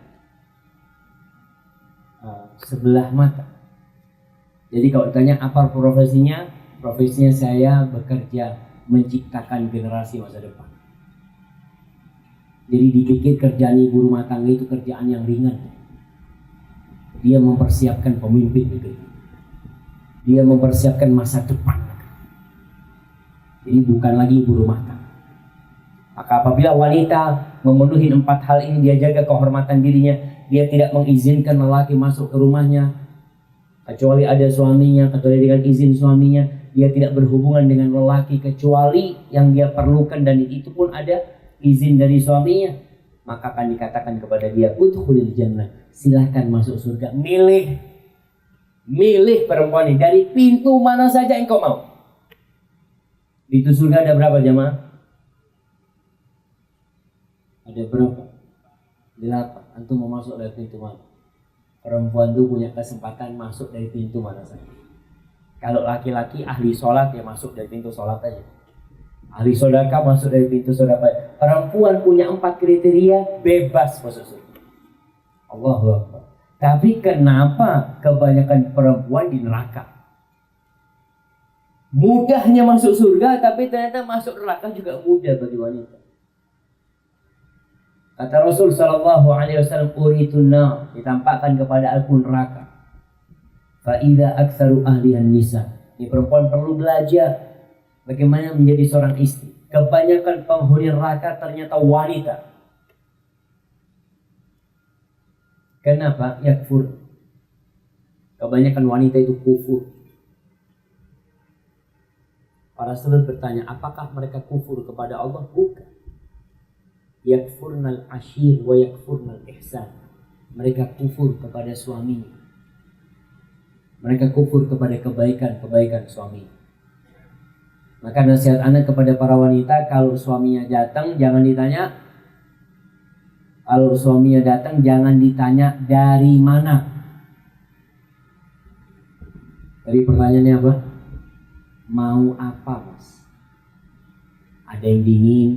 sebelah mata. Jadi kalau ditanya apa profesinya, profesinya saya bekerja menciptakan generasi masa depan. Jadi dipikir kerjaan ibu rumah tangga itu kerjaan yang ringan. Dia mempersiapkan pemimpin negeri, dia mempersiapkan masa depan. Jadi bukan lagi ibu rumah tangga. Maka apabila wanita memenuhi 4 hal ini, dia jaga kehormatan dirinya, dia tidak mengizinkan lelaki masuk ke rumahnya kecuali ada suaminya, kecuali dengan izin suaminya. Dia tidak berhubungan dengan lelaki kecuali yang dia perlukan, dan itu pun ada izin dari suaminya. Maka akan dikatakan kepada dia, udkhulil jannah, silahkan masuk surga. Milih perempuan ini dari pintu mana saja engkau mau. Pintu surga ada berapa jemaah? Ada berapa? 8. Antum mau masuk dari pintu mana? Perempuan itu punya kesempatan masuk dari pintu mana saja. Kalau laki-laki ahli sholat, ya masuk dari pintu sholat aja. Ahli sedekah masuk dari pintu sedekah. Perempuan punya 4 kriteria, bebas masuk surga. Allahu Akbar. Tapi kenapa kebanyakan perempuan di neraka? Mudahnya masuk surga, tapi ternyata masuk neraka juga mudah bagi wanita. Kata Rasul sallallahu alaihi wasallam, uritun nar, ditampakkan kepada aku neraka. Fa idza aktsaru ahlihan nisa. Ini perempuan perlu belajar bagaimana menjadi seorang istri. Kebanyakan penghuni neraka ternyata wanita. Kenapa? Yakfur. Kebanyakan wanita itu kufur. Para sahabat bertanya, apakah mereka kufur kepada Allah? Bukan. Yakfurnal ashir wa yakfurnal ihsan. Mereka kufur kepada suaminya. Mereka kufur kepada kebaikan suami. Maka nasihat anak kepada para wanita, kalau suaminya datang jangan ditanya. Kalau suaminya datang jangan ditanya dari mana. Dari pertanyaannya apa? Mau apa, Mas? Ada yang dingin,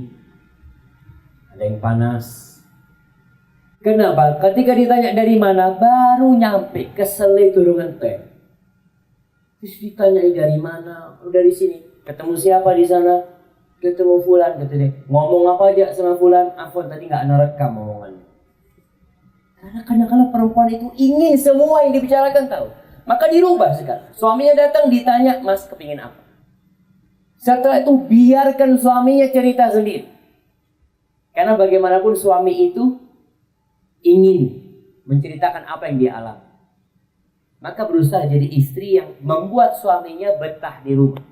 ada yang panas. Kenapa? Ketika ditanya dari mana, baru nyampe kesel turungan teh. Terus ditanya dari mana? Oh, dari sini. Ketemu siapa di sana? Ketemu fulan, katanya. Ngomong apa aja sama fulan? Afwan, tadi nggak nerekam omongannya. Karena kadang-kadang perempuan itu ingin semua yang dibicarakan tahu. Maka dirubah sekarang. Suaminya datang ditanya, Mas kepingin apa? Setelah itu biarkan suaminya cerita sendiri. Karena bagaimanapun suami itu ingin menceritakan apa yang dia alami. Maka berusaha jadi istri yang membuat suaminya betah di rumah.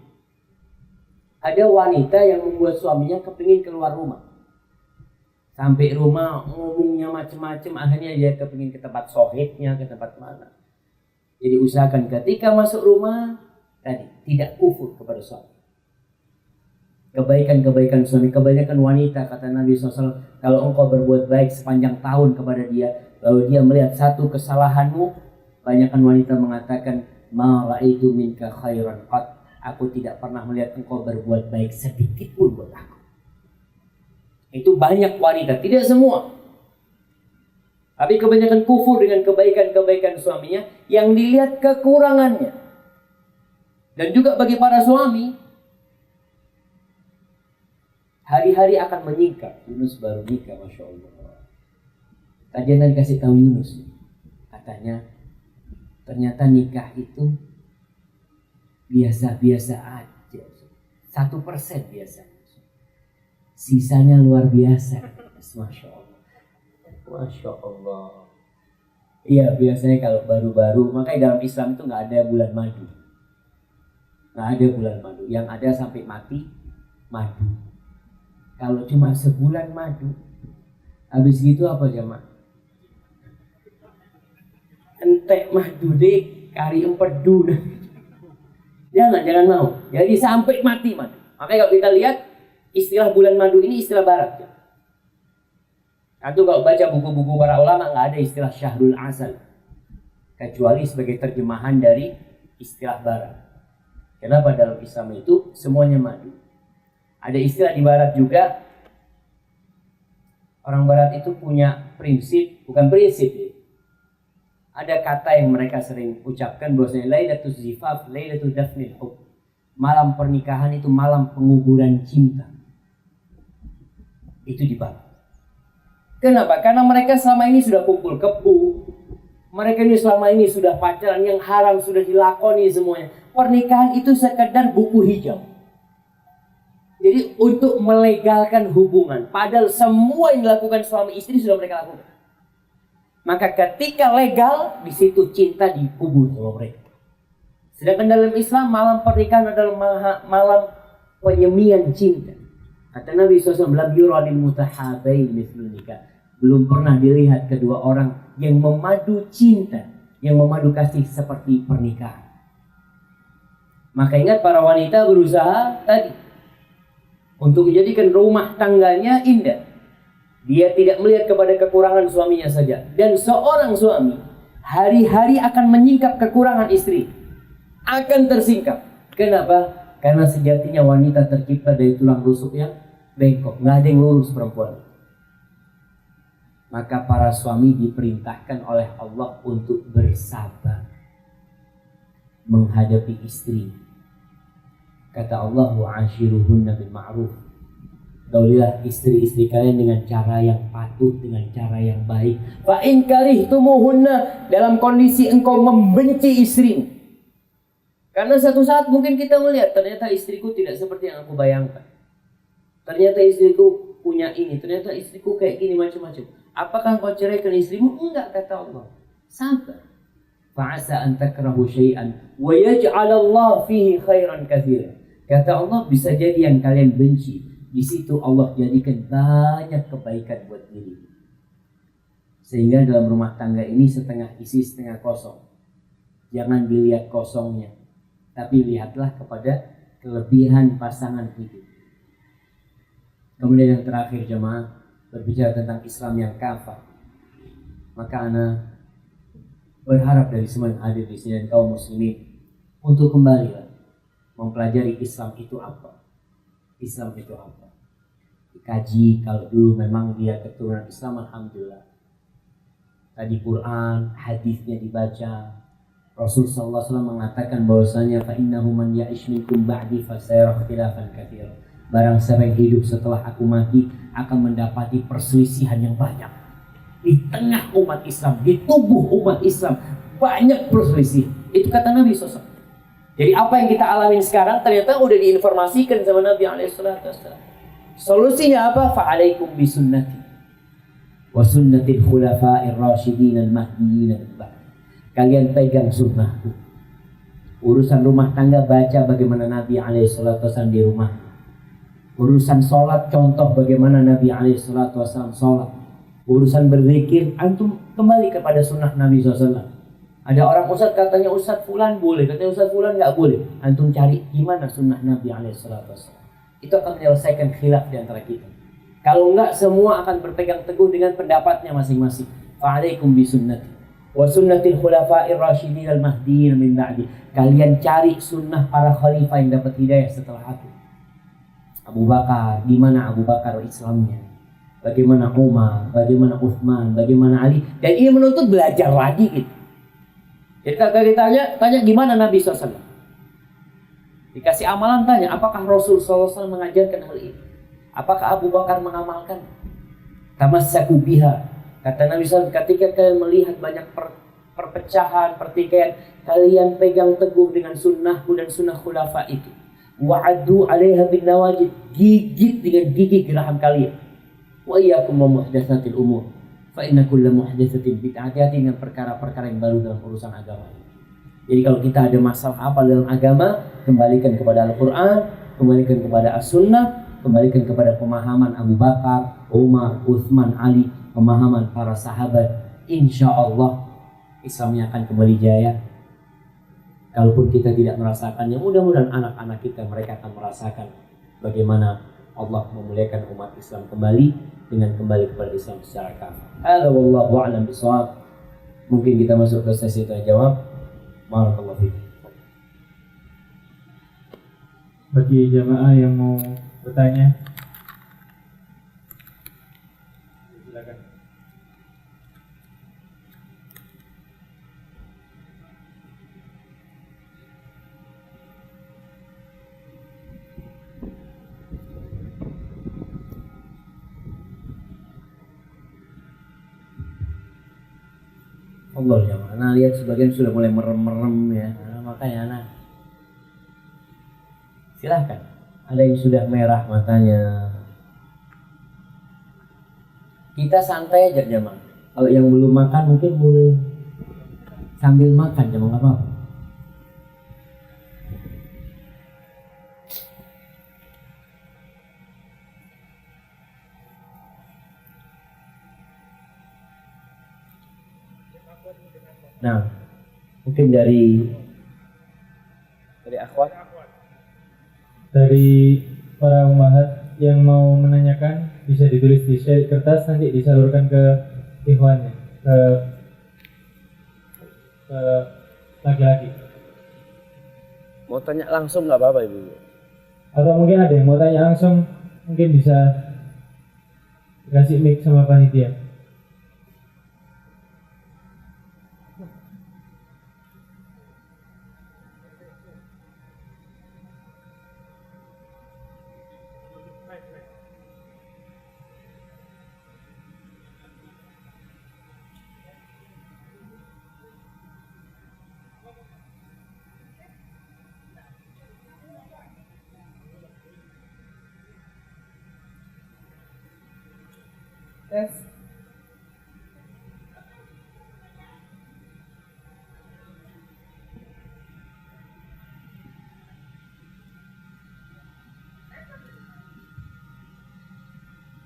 Ada wanita yang membuat suaminya kepingin keluar rumah. Sampai rumah ngomongnya macam-macam, akhirnya dia kepingin ke tempat sohibnya, ke tempat mana. Jadi usahakan ketika masuk rumah tadi tidak kufur kepada suami. Kebaikan-kebaikan suami, kebanyakan wanita, kata Nabi SAW, kalau engkau berbuat baik sepanjang tahun kepada dia, lalu dia melihat satu kesalahanmu, Banyakan wanita mengatakan, ma ra'aitu minka khairan qat. Aku tidak pernah melihat engkau berbuat baik sedikit pun buat aku. Itu banyak wanita, tidak semua. Tapi kebanyakan kufur dengan kebaikan-kebaikan suaminya, yang dilihat kekurangannya. Dan juga bagi para suami, hari-hari akan menyingkat. Yunus baru nikah, Masya Allah. Tadi Anda dikasih tahu Yunus, katanya ternyata nikah itu biasa-biasa aja. 1% biasanya. Sisanya luar biasa. Masya Allah. Masya Allah. Iya, biasanya kalau baru-baru, makanya dalam Islam itu nggak ada bulan madu. Nggak ada bulan madu. Yang ada sampai mati, madu. Kalau cuma sebulan madu, habis gitu apa jemaah? Entek madu deh, kari empedu. Jangan mau. Jadi sampai mati madu. Makanya kalau kita lihat, istilah bulan madu ini istilah barat. Atau kalau baca buku-buku para ulama nggak ada istilah syahrul asal, kecuali sebagai terjemahan dari istilah barat. Kenapa dalam Islam itu semuanya madu? Ada istilah di barat juga. Orang barat itu punya prinsip, bukan prinsip ya. Ada kata yang mereka sering ucapkan bahwasanya lailatul zifaf, lailatul dafnil hub. Malam pernikahan itu malam penguburan cinta. Itu di barat. Kenapa? Karena mereka selama ini sudah kumpul kebo. Mereka ini selama ini sudah pacaran, yang haram sudah dilakoni semuanya. Pernikahan itu sekedar buku hijau. Jadi untuk melegalkan hubungan. Padahal semua yang dilakukan suami istri sudah mereka lakukan. Maka ketika legal, di situ cinta dikubur sama mereka. Sedangkan dalam Islam, malam pernikahan adalah malam penyemian cinta. Kata Nabi SAW, lam yuradil mutahabain mithlul nikah. Belum pernah dilihat kedua orang yang memadu cinta, yang memadu kasih seperti pernikahan. Maka ingat, para wanita berusaha tadi untuk menjadikan rumah tangganya indah. Dia tidak melihat kepada kekurangan suaminya saja. Dan seorang suami hari-hari akan menyingkap kekurangan istri. Akan tersingkap. Kenapa? Karena sejatinya wanita tercipta dari tulang rusuk yang bengkok. Nggak ada yang lurus perempuan. Maka para suami diperintahkan oleh Allah untuk bersabar menghadapi istri. Kata Allah, wa'ashiruhunna bil ma'ruf. Gaulilah istri-istri kalian dengan cara yang patut, dengan cara yang baik. Fa in karihtumuhunna, dalam kondisi engkau membenci istrimu. Karena satu saat mungkin kita melihat ternyata istriku tidak seperti yang aku bayangkan. Ternyata istriku punya ini, ternyata istriku kayak gini macam-macam. Apakah kau ceraikan istrimu? Enggak, kata Allah. Sabar. Fa'asa an takrahu syai'an wa yaj'alallahu fihi khairan katsira. Kata Allah, bisa jadi yang kalian benci, di situ Allah jadikan banyak kebaikan buat diri. Sehingga dalam rumah tangga ini setengah isi setengah kosong. Jangan dilihat kosongnya, tapi lihatlah kepada kelebihan pasangan hidup. Kemudian yang terakhir jemaah, berbicara tentang Islam yang kafah. Maka ana berharap dari semua yang hadir di sini dan kaum muslimin untuk kembali mempelajari Islam itu apa. Islam itu apa? Dikaji, kalau dulu memang dia keturunan Islam, alhamdulillah. Tadi Quran, hadisnya dibaca. Rasul sallallahu alaihi wasallam mengatakan bahwasanya fa innahu man ya'ish minkum ba'di fa sayara ikhtilafan katsiran. Barang siapa yang hidup setelah aku mati akan mendapati perselisihan yang banyak. Di tengah umat Islam, di tubuh umat Islam banyak perselisihan. Itu kata Nabi SAW. Jadi apa yang kita alami sekarang ternyata udah diinformasikan sama Nabi SAW. Solusinya apa? Fa'alaikum bisunnati wa sunnatil khulafa'ir rasyidin al-mahdiyyin min ba'di. Kalian pegang sunnahku. Urusan rumah tangga baca bagaimana Nabi SAW di rumah. Urusan sholat contoh bagaimana Nabi SAW sholat. Urusan berzikir antum kembali kepada sunnah Nabi SAW. Ada orang ustaz katanya ustaz fulan boleh, katanya ustaz fulan nggak boleh. Antum cari gimana sunnah Nabi SAW. Itu akan menyelesaikan khilaf di antara kita. Kalau enggak, semua akan berpegang teguh dengan pendapatnya masing-masing. Fa'alaikum bisunnati Wa sunnatil khulafa'ir rasyidin al-mahdiyyin min ba'di. Kalian cari sunnah para khalifah yang dapat hidayah setelah aku. Abu Bakar, gimana Abu Bakar Islamnya? Bagaimana Umar, bagaimana Utsman, bagaimana Ali? Dan ini menuntut belajar lagi gitu. Jadi kalau ditanya gimana Nabi SAW? Dikasih amalan, tanya apakah Rasul SAW mengajarkan hal ini? Apakah Abu Bakar mengamalkan? Tamassaku biha. Kata Nabi SAW, ketika kalian melihat banyak perpecahan, pertikaian, kalian pegang teguh dengan sunnahku dan sunnah khulafa itu. Wa'addu 'alaiha bin nawajid, gigit dengan gigi geraham kalian. Wa iyyakum wa muhdatsatil umur, fa inna kulla muhdatsatin bid'ah. Hati-hati dengan perkara-perkara yang baru dalam urusan agama. Jadi kalau kita ada masalah apa dalam agama, kembalikan kepada Al-Quran, kembalikan kepada As-Sunnah, kembalikan kepada pemahaman Abu Bakar, Umar, Utsman, Ali, pemahaman para sahabat. Insya Allah Islamnya akan kembali jaya. Kalaupun kita tidak merasakannya, mudah-mudahan anak-anak kita mereka akan merasakan bagaimana Allah memuliakan umat Islam kembali dengan kembali kepada Islam secara kafah. Hadza wallahu a'lam bishawab. Mungkin kita masuk ke sesi tanya jawab. Barakallahu fiik. Bagi jamaah yang mau bertanya, silakan. Allah jamaah. Nah, lihat sebagian sudah mulai merem-merem ya. Nah, makanya anak silahkan. Ada yang sudah merah matanya. Kita santai aja jamaah. Kalau yang belum makan mungkin boleh sambil makan jamaah, nggak apa-apa. Nah, mungkin dari akhwat, Dari para ummahat yang mau menanyakan bisa ditulis di kertas, nanti disalurkan ke ikhwannya, ke laki-laki. mau tanya langsung nggak apa-apa ibu. Atau mungkin ada yang mau tanya langsung, mungkin bisa dikasih mic sama panitia. Tes.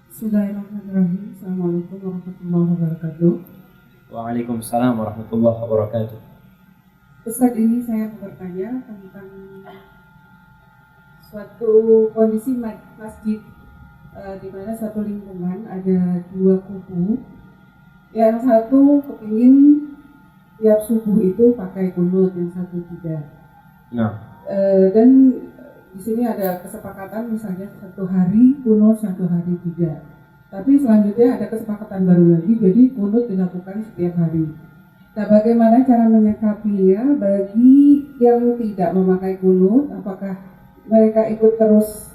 Bismillahirrahmanirrahim. Assalamualaikum warahmatullahi wabarakatuh. Waalaikumsalam warahmatullahi wabarakatuh. Ustaz, ini saya mau bertanya tentang suatu kondisi masjid di mana satu lingkungan ada dua kubu. Yang satu kepingin tiap subuh itu pakai kunut, yang satu tidak. Nah, Dan di sini ada kesepakatan misalnya satu hari kunut, satu hari tidak. Tapi selanjutnya ada kesepakatan baru lagi, jadi kunut dilakukan setiap hari. Nah, bagaimana cara menyikapinya bagi yang tidak memakai kunut? Apakah mereka ikut terus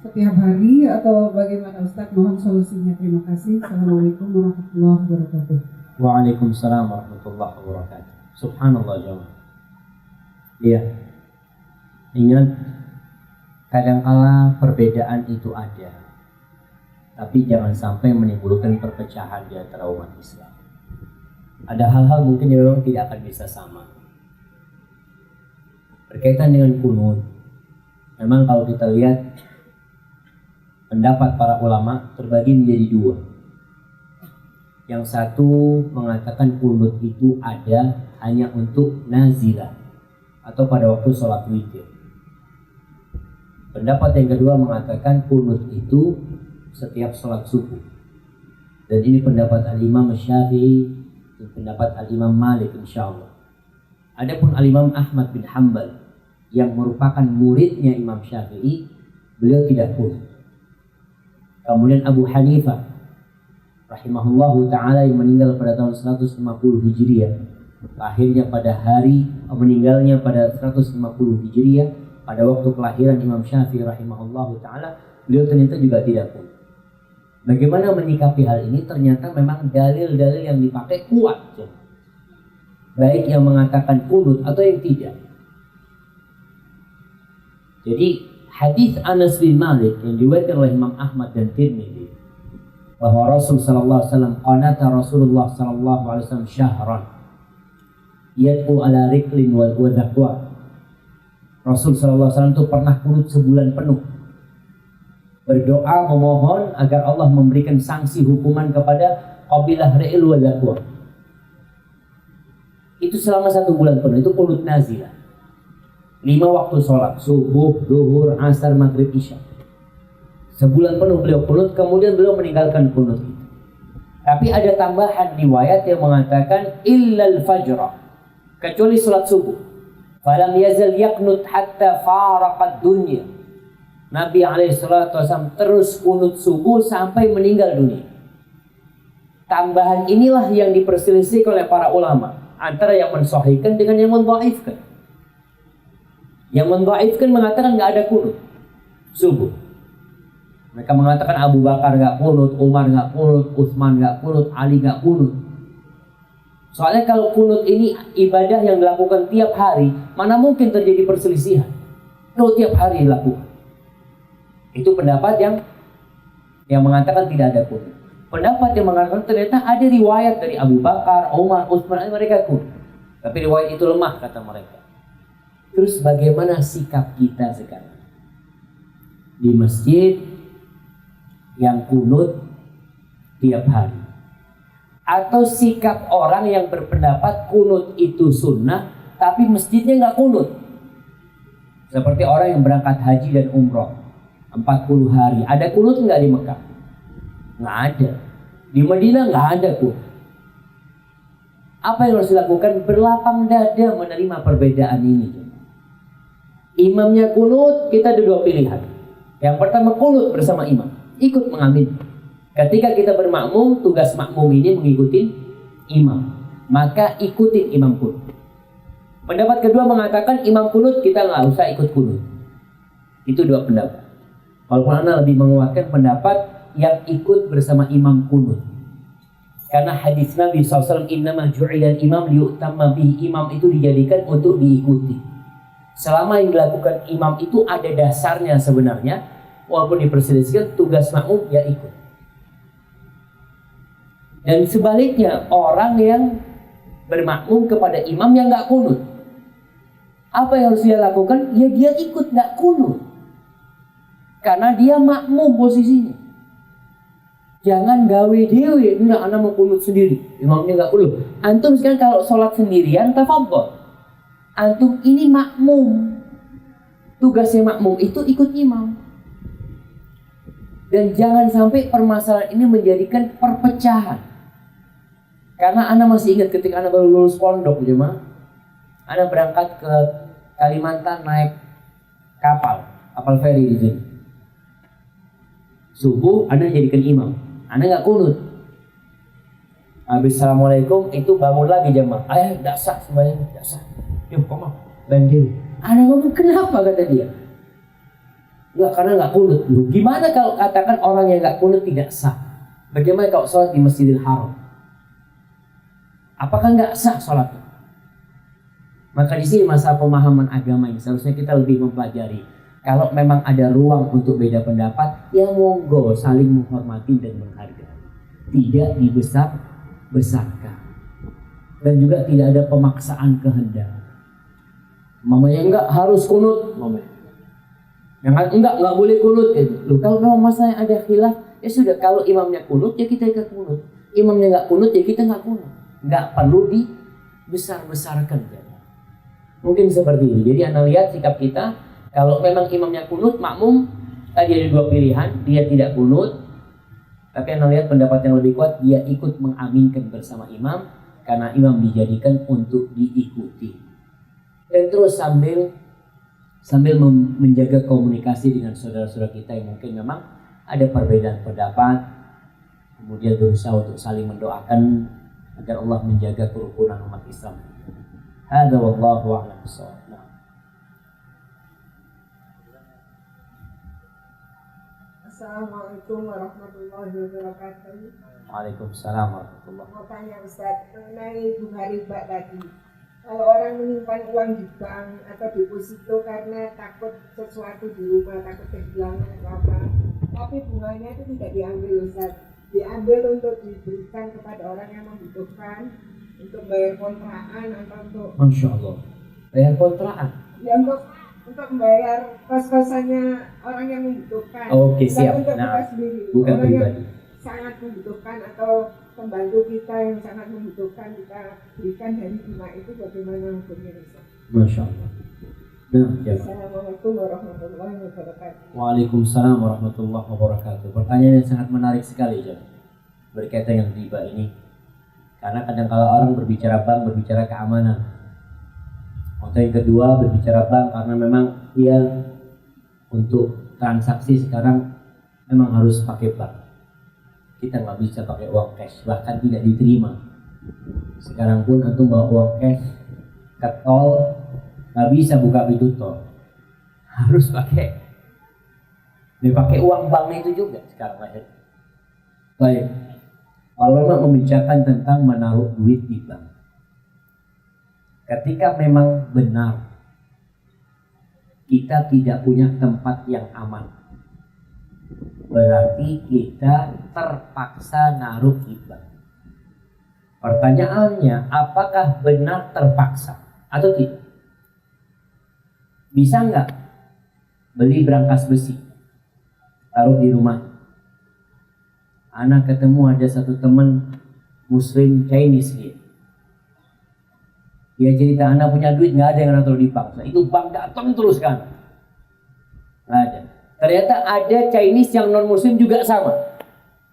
setiap hari atau bagaimana Ustaz? Mohon solusinya. Terima kasih. Assalamualaikum warahmatullahi wabarakatuh. waalaikumsalam warahmatullahi wabarakatuh. Subhanallah jemaah. Iya. Ingat, kadangkala perbedaan itu ada, tapi jangan sampai menimbulkan perpecahan di antara umat Islam. Ada hal-hal mungkin yang memang tidak akan bisa sama. Berkaitan dengan kunut, memang kalau kita lihat pendapat para ulama terbagi menjadi dua. Yang satu mengatakan kunut itu ada hanya untuk nazilah atau pada waktu sholat witir. Pendapat yang kedua mengatakan kunut itu setiap sholat subuh. Dan ini pendapat Al-Imam Syafi'i Itu pendapat Al-Imam Malik insyaallah. Adapun Al-Imam Ahmad bin Hanbal yang merupakan muridnya Imam Syafi'i, beliau tidak kunut. Kemudian Abu Hanifah rahimahullahu ta'ala yang meninggal pada tahun 150 Hijriah, lahirnya pada hari, meninggalnya pada 150 Hijriah, pada waktu kelahiran Imam Syafi'i rahimahullahu ta'ala, beliau ternyata juga tidak kunut. Bagaimana menyikapi hal ini? Ternyata memang dalil-dalil yang dipakai kuat, baik yang mengatakan kunut atau yang tidak. Jadi hadis Anas bin Malik yang diriwayatkan oleh Imam Ahmad dan Tirmidzi bahwa Rasul sallallahu alaihi wasallam qanata Rasulullah sallallahu alaihi wasallam syahran yad'u ala riklin wa dhaqwa. Rasul sallallahu alaihi wasallam itu pernah kunut sebulan penuh, berdoa memohon agar Allah memberikan sanksi hukuman kepada qabilah Ri'il wa Dhaqwa. Itu selama 1 bulan penuh, itu kunut nazilah. 5 waktu sholat, subuh, zuhur, asar, maghrib, isya. Sebulan penuh beliau kunut, kemudian beliau meninggalkan kunut itu. Tapi ada tambahan riwayat yang mengatakan illal fajra, kecuali sholat subuh. Falam yazal yaqnut hatta faraqad dunya. Nabi SAW terus kunut subuh sampai meninggal dunia. Tambahan inilah yang diperselisihkan oleh para ulama, antara yang mensahihkan dengan yang mendhaifkan. Yang mendhaifkan mengatakan nggak ada kunut subuh. Mereka mengatakan Abu Bakar nggak kunut, Umar nggak kunut, Utsman nggak kunut, Ali nggak kunut. Soalnya kalau kunut ini ibadah yang dilakukan tiap hari, mana mungkin terjadi perselisihan kalau tiap hari dilakukan. Itu pendapat yang mengatakan tidak ada kunut. Pendapat yang mengatakan ternyata ada riwayat dari Abu Bakar, Umar, Utsman, mereka kunut. Tapi riwayat itu lemah kata mereka. Terus bagaimana sikap kita sekarang? Di masjid yang kunut tiap hari. Atau sikap orang yang berpendapat kunut itu sunnah, tapi masjidnya nggak kunut. Seperti orang yang berangkat haji dan umroh 40 hari. Ada kunut nggak di Mekah? Nggak ada. Di Madinah nggak ada kunut. Apa yang harus dilakukan? Berlapang dada menerima perbedaan ini. Imamnya kunut, kita ada 2 pilihan. Yang pertama kunut bersama imam, ikut mengamin. Ketika kita bermakmum, tugas makmum ini mengikuti imam, maka ikutin imam kunut. Pendapat kedua mengatakan imam kunut kita nggak usah ikut kunut. Itu 2 pendapat. Walaupun Anda lebih menguatkan pendapat yang ikut bersama imam kunut. Karena hadis Nabi SAW, innama ju'ilal imam liyu'tamma bihi. Imam itu dijadikan untuk diikuti. Selama yang dilakukan imam itu ada dasarnya sebenarnya, walaupun diperselisihkan, tugas makmum ya ikut. Dan sebaliknya, orang yang bermakmum kepada imam yang nggak kunut, apa yang harus dia lakukan? Ya dia ikut nggak kunut, karena dia makmum posisinya. Jangan gawe dewe, enggak, anak mau kunut sendiri, imamnya nggak kunut. Antum sekarang kalau sholat sendirian, tafadhol. Antum ini makmum, tugasnya makmum itu ikut imam. Dan jangan sampai permasalahan ini menjadikan perpecahan. Karena Anda masih ingat ketika Anda baru lulus pondok, jemaah, Anda berangkat ke Kalimantan naik kapal feri di sini. Subuh Anda jadikan imam, Anda nggak kunut. Habis assalamualaikum itu bangun lagi jemaah, ayah tidak sah sembahyang, tidak sah. Yuk, koma, banjir. Anda ngomong kenapa kata dia? Enggak, karena nggak kunut. Gimana kalau katakan orang yang nggak kunut tidak sah? Bagaimana kalau sholat di Masjidil Haram? Apakah nggak sah sholatnya? Maka di sini masalah pemahaman agama ini seharusnya kita lebih mempelajari. Kalau memang ada ruang untuk beda pendapat, ya monggo saling menghormati dan menghargai. Tidak dibesar-besarkan. Dan juga tidak ada pemaksaan kehendak. Mamanya enggak harus kunut, mamanya. Yang enggak boleh kunut gitu. Loh, kalau memang masalah ada khilaf, ya sudah, kalau imamnya kunut ya kita ikut kunut. Imamnya enggak kunut ya kita enggak kunut. Enggak perlu dibesar-besarkan. Mungkin seperti ini. Jadi Anda lihat sikap kita, kalau memang imamnya kunut, makmum tadi ada 2 pilihan, dia tidak kunut. Tapi Anda lihat pendapat yang lebih kuat, dia ikut mengaminkan bersama imam. karena imam dijadikan untuk diikuti. Dan terus sambil menjaga komunikasi dengan saudara-saudara kita yang mungkin memang ada perbedaan pendapat, kemudian berusaha untuk saling mendoakan agar Allah menjaga kerukunan umat Islam. Hadza wallahu a'lam bishawab. Assalamualaikum warahmatullahi wabarakatuh. Waalaikumsalam warahmatullahi Mau tanya Ustaz mengenai bunga riba tadi. Kalau orang menyimpan uang di bank atau deposito karena takut sesuatu di rumah, takut kehilangan atau apa, tapi bunganya itu tidak diambil Ustaz, diambil untuk diberikan kepada orang yang membutuhkan, untuk bayar kontrakan atau untuk Masya Allah, bayar kontrakan. ya untuk membayar kos-kosannya orang yang membutuhkan. Oke, Bukan siap. untuk Nah, kita sendiri. bukan Orang yang pribadi. sangat membutuhkan atau pembantu kita yang sangat membutuhkan kita berikan dari bunga itu, bagaimana hukumnya Ustaz? Masya Allah. Nah, ya. Assalamualaikum warahmatullahi wabarakatuh. Waalaikumsalam warahmatullahi wabarakatuh. Pertanyaan yang sangat menarik sekali, Jan, berkaitan dengan riba ini. Karena kadang kala orang berbicara bank, berbicara keamanan. Atau yang kedua berbicara bank karena memang dia untuk transaksi sekarang memang harus pakai bank. Kita nggak bisa pakai uang cash, bahkan tidak diterima. Sekarang pun antum bawa uang cash ke tol nggak bisa buka pintu tol, harus pakai uang bank itu juga sekarang lahir. Baik, ulama membicarakan tentang menaruh duit di bank. Ketika memang benar kita tidak punya tempat yang aman, berarti kita terpaksa naruh di bank. Pertanyaannya, apakah benar terpaksa atau tidak? Bisa nggak beli berangkas besi, taruh di rumah? Anak ketemu ada satu teman Muslim Chinese dia cerita, anak punya duit nggak ada yang taruh di bank. Nah, itu bank datang terus kan? Nggak ada. Ternyata ada Chinese yang non Muslim juga sama.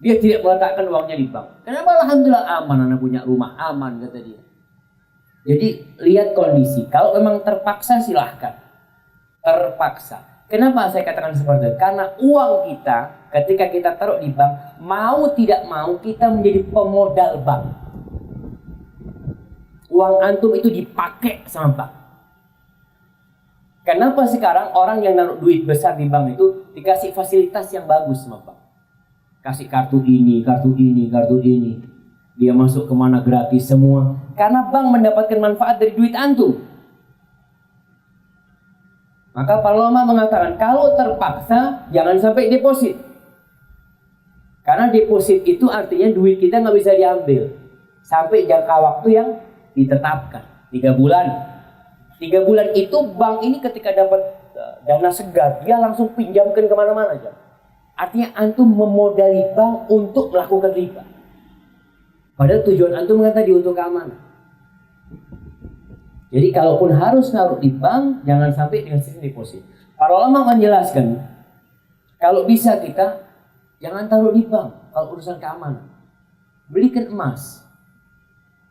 Dia tidak meletakkan uangnya di bank. Kenapa? Alhamdulillah aman, anak punya rumah aman kata dia. Jadi lihat kondisi. Kalau memang terpaksa silahkan. Terpaksa. Kenapa saya katakan seperti itu? Karena uang kita ketika kita taruh di bank, mau tidak mau kita menjadi pemodal bank. Uang antum itu dipakai sama bank. Kenapa sekarang orang yang naruh duit besar di bank itu dikasih fasilitas yang bagus sama bank? Kasih kartu ini, kartu ini, kartu ini. Dia masuk kemana gratis semua. Karena bank mendapatkan manfaat dari duit antum. Maka para ulama mengatakan kalau terpaksa jangan sampai deposit. Karena deposit itu artinya duit kita nggak bisa diambil sampai jangka waktu yang ditetapkan 3 bulan. 3 bulan itu bank ini ketika dapat dana segar dia langsung pinjamkan kemana-mana aja. Artinya antum memodali bank untuk melakukan riba. Padahal tujuan antum kan tadi untuk keamanan. Jadi kalaupun harus naruh di bank, jangan sampai dengan sistem deposit. Para ulama menjelaskan kalau bisa kita jangan taruh di bank kalau urusan keamanan. Belikan emas.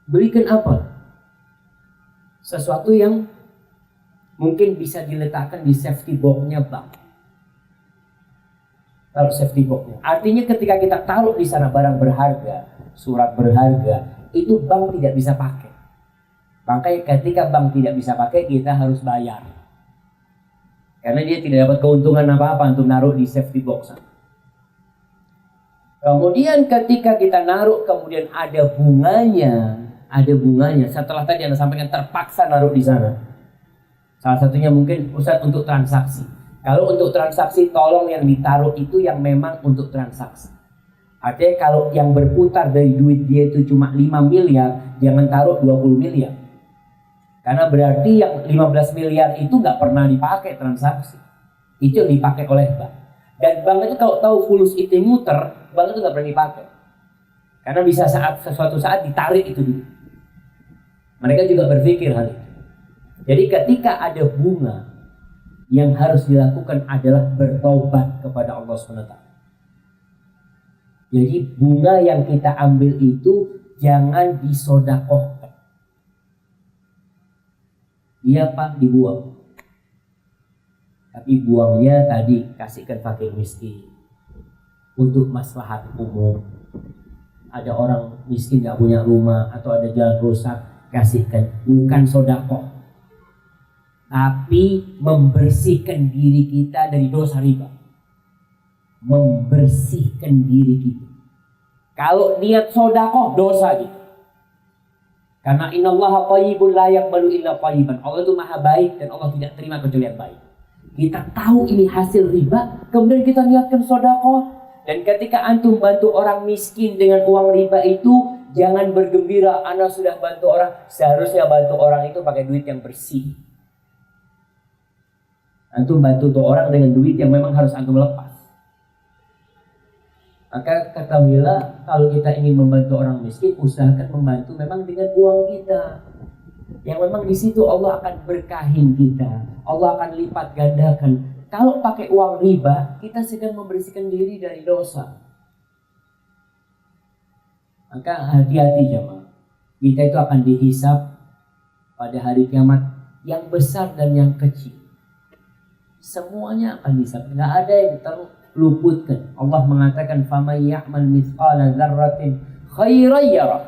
Belikan apa? Sesuatu yang mungkin bisa diletakkan di safety box-nya bank. Taruh safety box-nya. Artinya ketika kita taruh di sana barang berharga, surat berharga, itu bank tidak bisa pakai. Makanya ketika bank tidak bisa pakai, kita harus bayar. Karena dia tidak dapat keuntungan apa-apa untuk naruh di safety box. Kemudian ketika kita naruh, kemudian ada bunganya. Setelah tadi Anda sampaikan terpaksa naruh di sana. Salah satunya mungkin Ustaz untuk transaksi. Kalau untuk transaksi tolong yang ditaruh itu yang memang untuk transaksi. Artinya kalau yang berputar dari duit dia itu cuma 5 miliar, jangan taruh 20 miliar. Karena berarti yang 15 miliar itu nggak pernah dipakai transaksi. Itu yang dipakai oleh bank. Dan bank itu kalau tahu fulus itu muter, bank itu nggak pernah dipakai. Karena bisa sesuatu saat ditarik itu dulu. Mereka juga berpikir hal itu. Jadi ketika ada bunga, yang harus dilakukan adalah bertobat kepada Allah SWT. Jadi bunga yang kita ambil itu jangan disodakohkan. dia apa? Dibuang. Tapi buangnya tadi kasihkan fakir miskin untuk maslahat umum. Ada orang miskin nggak punya rumah atau ada jalan rusak, kasihkan. Bukan sodako, tapi membersihkan diri kita dari dosa riba. Membersihkan diri kita. Kalau niat sodako, dosa gitu. Karena innallaha thayyibun la yaqbalu illa thayyiban. Allah itu maha baik dan Allah tidak terima kecuali yang baik. Kita tahu ini hasil riba, kemudian kita niatkan sodako. Dan ketika antum bantu orang miskin dengan uang riba itu, jangan bergembira, ana sudah bantu orang. Seharusnya bantu orang itu pakai duit yang bersih. Antum bantu tuh orang dengan duit yang memang harus antum lepas. Maka ketahuilah, kalau kita ingin membantu orang miskin, usahakan membantu memang dengan uang kita. Yang memang di situ Allah akan berkahin kita, Allah akan lipat gandakan. Kalau pakai uang riba, kita sedang membersihkan diri dari dosa. Maka hati-hati jemaah. Kita itu akan dihisab pada hari kiamat yang besar dan yang kecil. Semuanya akan dihisab. Nggak ada yang terluputkan. Allah mengatakan, "Faman ya'mal mithqala dzarratin khairan yarah,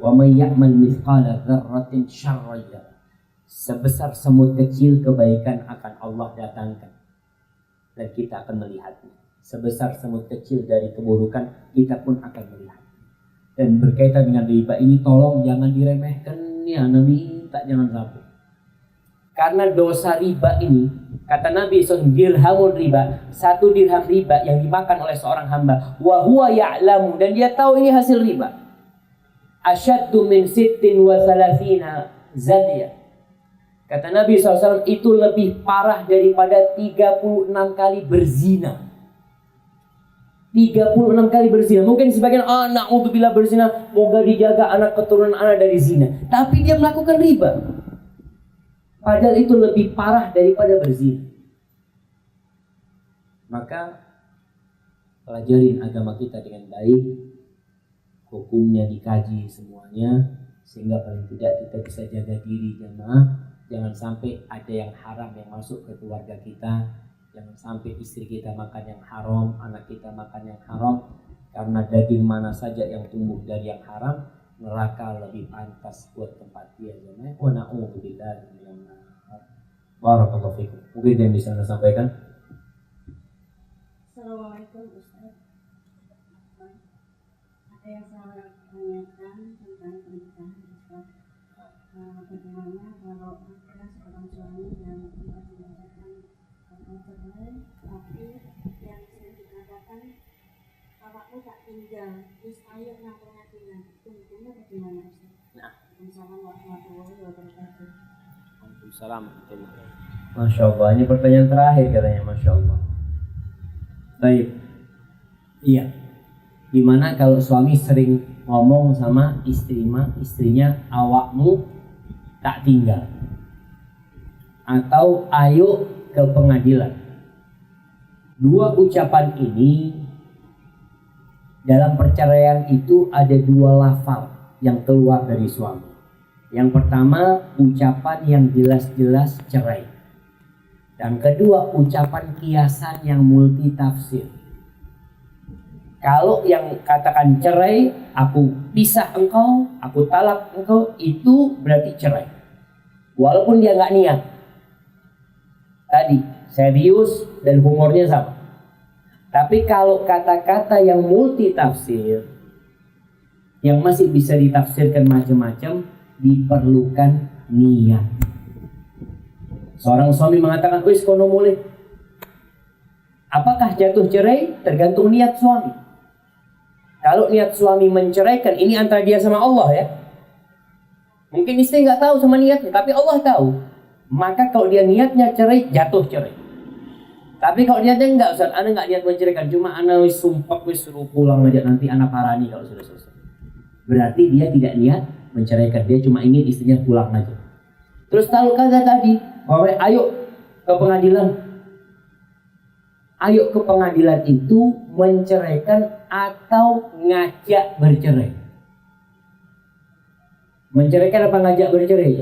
wa man ya'mal mithqala dzarratin syarran yarah." Sebesar semut kecil kebaikan akan Allah datangkan dan kita akan melihatnya. Sebesar semut kecil dari keburukan kita pun akan melihat. Dan berkaitan dengan riba ini, tolong jangan diremehkan ya, Nabi minta jangan sampai. Karena dosa riba ini, kata Nabi SAW, dirhamun riba, 1 dirham riba yang dimakan oleh seorang hamba, wa huwa ya'lamu, dan dia tahu ini hasil riba, asyaddu min 36 zaniya. Kata Nabi SAW, itu lebih parah daripada 36 kali berzina. 36 kali berzina. Mungkin sebagian anak untuk bila berzina, moga dijaga anak keturunan anak dari zina. Tapi dia melakukan riba. Padahal itu lebih parah daripada berzina. Maka pelajarin agama kita dengan baik, hukumnya dikaji semuanya, sehingga paling tidak kita bisa jaga diri jemaah. Jangan sampai ada yang haram yang masuk ke keluarga kita. Jangan sampai istri kita makan yang haram, anak kita makan yang haram. Karena daging mana saja yang tumbuh dari yang haram, neraka lebih pantas buat tempat dia. Wa na'udzubillahi minan nar. Barakallahu fikum. Mungkin yang bisa Anda sampaikan. Assalamualaikum Ustaz. Ada yang saya tanyakan tentang pernikahan Ustaz. Bagaimana kalau ada seorang suami yang tidak mendapatkan cerai, tapi yang sering dikatakan awakmu tak tinggal, terus ayo nang pengadilan, itu hukumnya bagaimana Ustaz? Assalamualaikum warahmatullahi wabarakatuh. Waalaikumsalam. Masya Allah, ini pertanyaan terakhir katanya, Masya Allah. Baik, iya. Gimana kalau suami sering ngomong sama istrinya, awakmu tak tinggal, atau ayo ke pengadilan. Dua ucapan ini dalam perceraian itu ada 2 lafal yang keluar dari suami. Yang pertama, ucapan yang jelas-jelas cerai. Dan kedua, ucapan kiasan yang multi tafsir. Kalau yang katakan cerai, aku pisah engkau, aku talak engkau, itu berarti cerai. Walaupun dia nggak niat. Tadi serius dan humornya sama. Tapi kalau kata-kata yang multi tafsir, yang masih bisa ditafsirkan macam-macam, diperlukan niat. Seorang suami mengatakan, "Wis kono mulih." Apakah jatuh cerai? Tergantung niat suami. Kalau niat suami menceraikan, ini antara dia sama Allah ya. Mungkin istri nggak tahu sama niatnya, tapi Allah tahu. Maka kalau dia niatnya cerai, jatuh cerai. Tapi kalau niatnya enggak, Ustaz, ana nggak niat menceraikan, cuma ana wis sumpah wis suruh pulang aja, nanti ana parani kalau sudah selesai. Berarti dia tidak niat menceraikan, dia cuma ingin istrinya pulang aja. Terus tahu kata tadi, bahwa ayo ke pengadilan. Ayo ke pengadilan itu menceraikan atau ngajak bercerai. Menceraikan apa ngajak bercerai?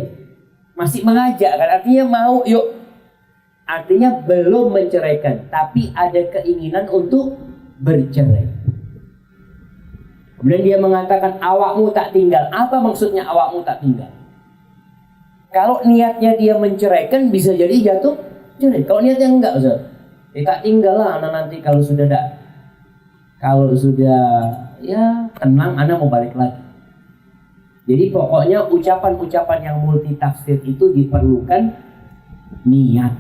Masih mengajak kan, artinya mau yuk. Artinya belum menceraikan, tapi ada keinginan untuk bercerai. Kemudian dia mengatakan awakmu tak tinggal. Apa maksudnya awakmu tak tinggal? Kalau niatnya dia menceraikan bisa jadi jatuh cerai. Kalau niatnya enggak, Ustaz, tak tinggal lah anak nanti kalau sudah ya tenang, anak mau balik lagi. Jadi pokoknya ucapan-ucapan yang multi tafsir itu diperlukan niat.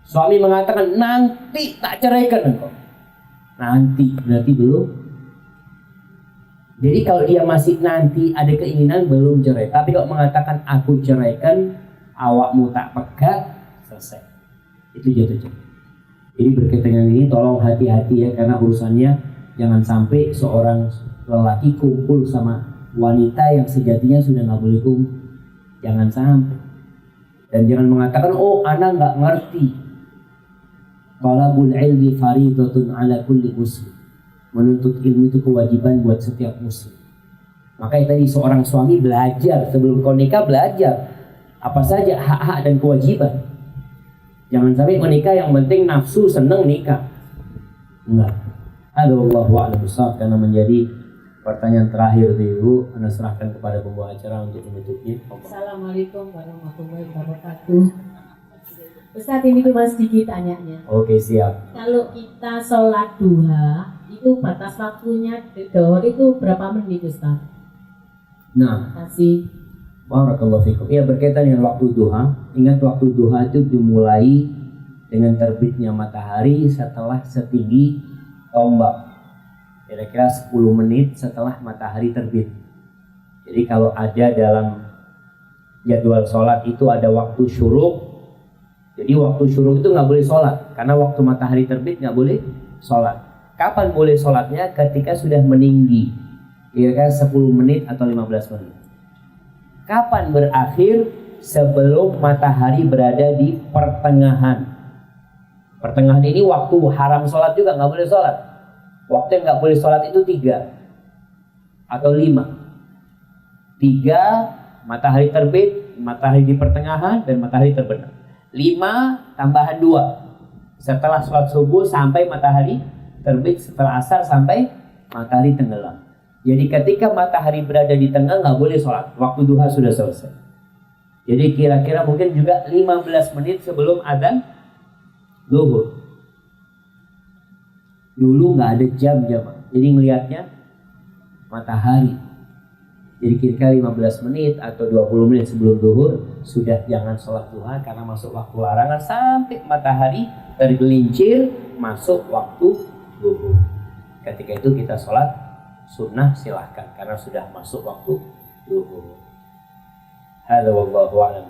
Suami mengatakan nanti tak ceraikan engkau. Nanti berarti belum. Jadi kalau dia masih nanti ada keinginan belum cerai. Tapi kalau mengatakan aku ceraikan, awakmu tak pegat, selesai. Itu jatuh cerai. Jadi berkaitan dengan ini tolong hati-hati ya, karena urusannya jangan sampai seorang lelaki kumpul sama wanita yang sejatinya sudah nggak boleh kumpul. Jangan sampai. Dan jangan mengatakan oh anak nggak ngerti. Talabul ilmi faridatun ala kulli muslim. Menuntut ilmu itu kewajiban buat setiap muslim. Makanya tadi seorang suami belajar sebelum kau nikah, belajar apa saja hak-hak dan kewajiban. Jangan sampai menikah yang penting nafsu seneng nikah. Enggak. Wallahu a'lam bishawab, karena menjadi pertanyaan terakhir dulu, Anda serahkan kepada pembawa acara untuk menutupnya. Assalamualaikum warahmatullahi wabarakatuh. Ustaz, ini cuma sedikit tanyanya. Oke, siap. Kalau kita sholat duha, itu batas waktunya dohor itu berapa menit, Ustaz? Nah, Kasih. barakallahu fikum. Ya, berkaitan dengan waktu duha. Ingat waktu duha itu dimulai dengan terbitnya matahari setelah setinggi tombak. Kira-kira 10 menit setelah matahari terbit. Jadi kalau ada dalam jadwal sholat itu ada waktu syuruk. Jadi waktu syuruk itu nggak boleh sholat, karena waktu matahari terbit nggak boleh sholat. Kapan boleh sholatnya? Ketika sudah meninggi, kira-kira 10 menit atau 15 menit. Kapan berakhir? Sebelum matahari berada di pertengahan. Pertengahan ini waktu haram sholat juga, nggak boleh sholat. Waktu yang nggak boleh sholat itu 3 atau 5. 3 matahari terbit, matahari di pertengahan, dan matahari terbenam. 5 tambahan 2 setelah sholat subuh sampai matahari terbit, setelah asar sampai matahari tenggelam. Jadi ketika matahari berada di tengah nggak boleh sholat, waktu duha sudah selesai. Jadi kira-kira mungkin juga 15 menit sebelum adzan zuhur. Dulu nggak ada jam-jam, jadi ngelihatnya matahari. Jadi kira-kira 15 menit atau 20 menit sebelum zuhur sudah jangan sholat duha, karena masuk waktu larangan sampai matahari tergelincir masuk waktu zuhur. Ketika itu kita sholat sunnah silahkan, karena sudah masuk waktu zuhur. Hadza wallahu a'lam.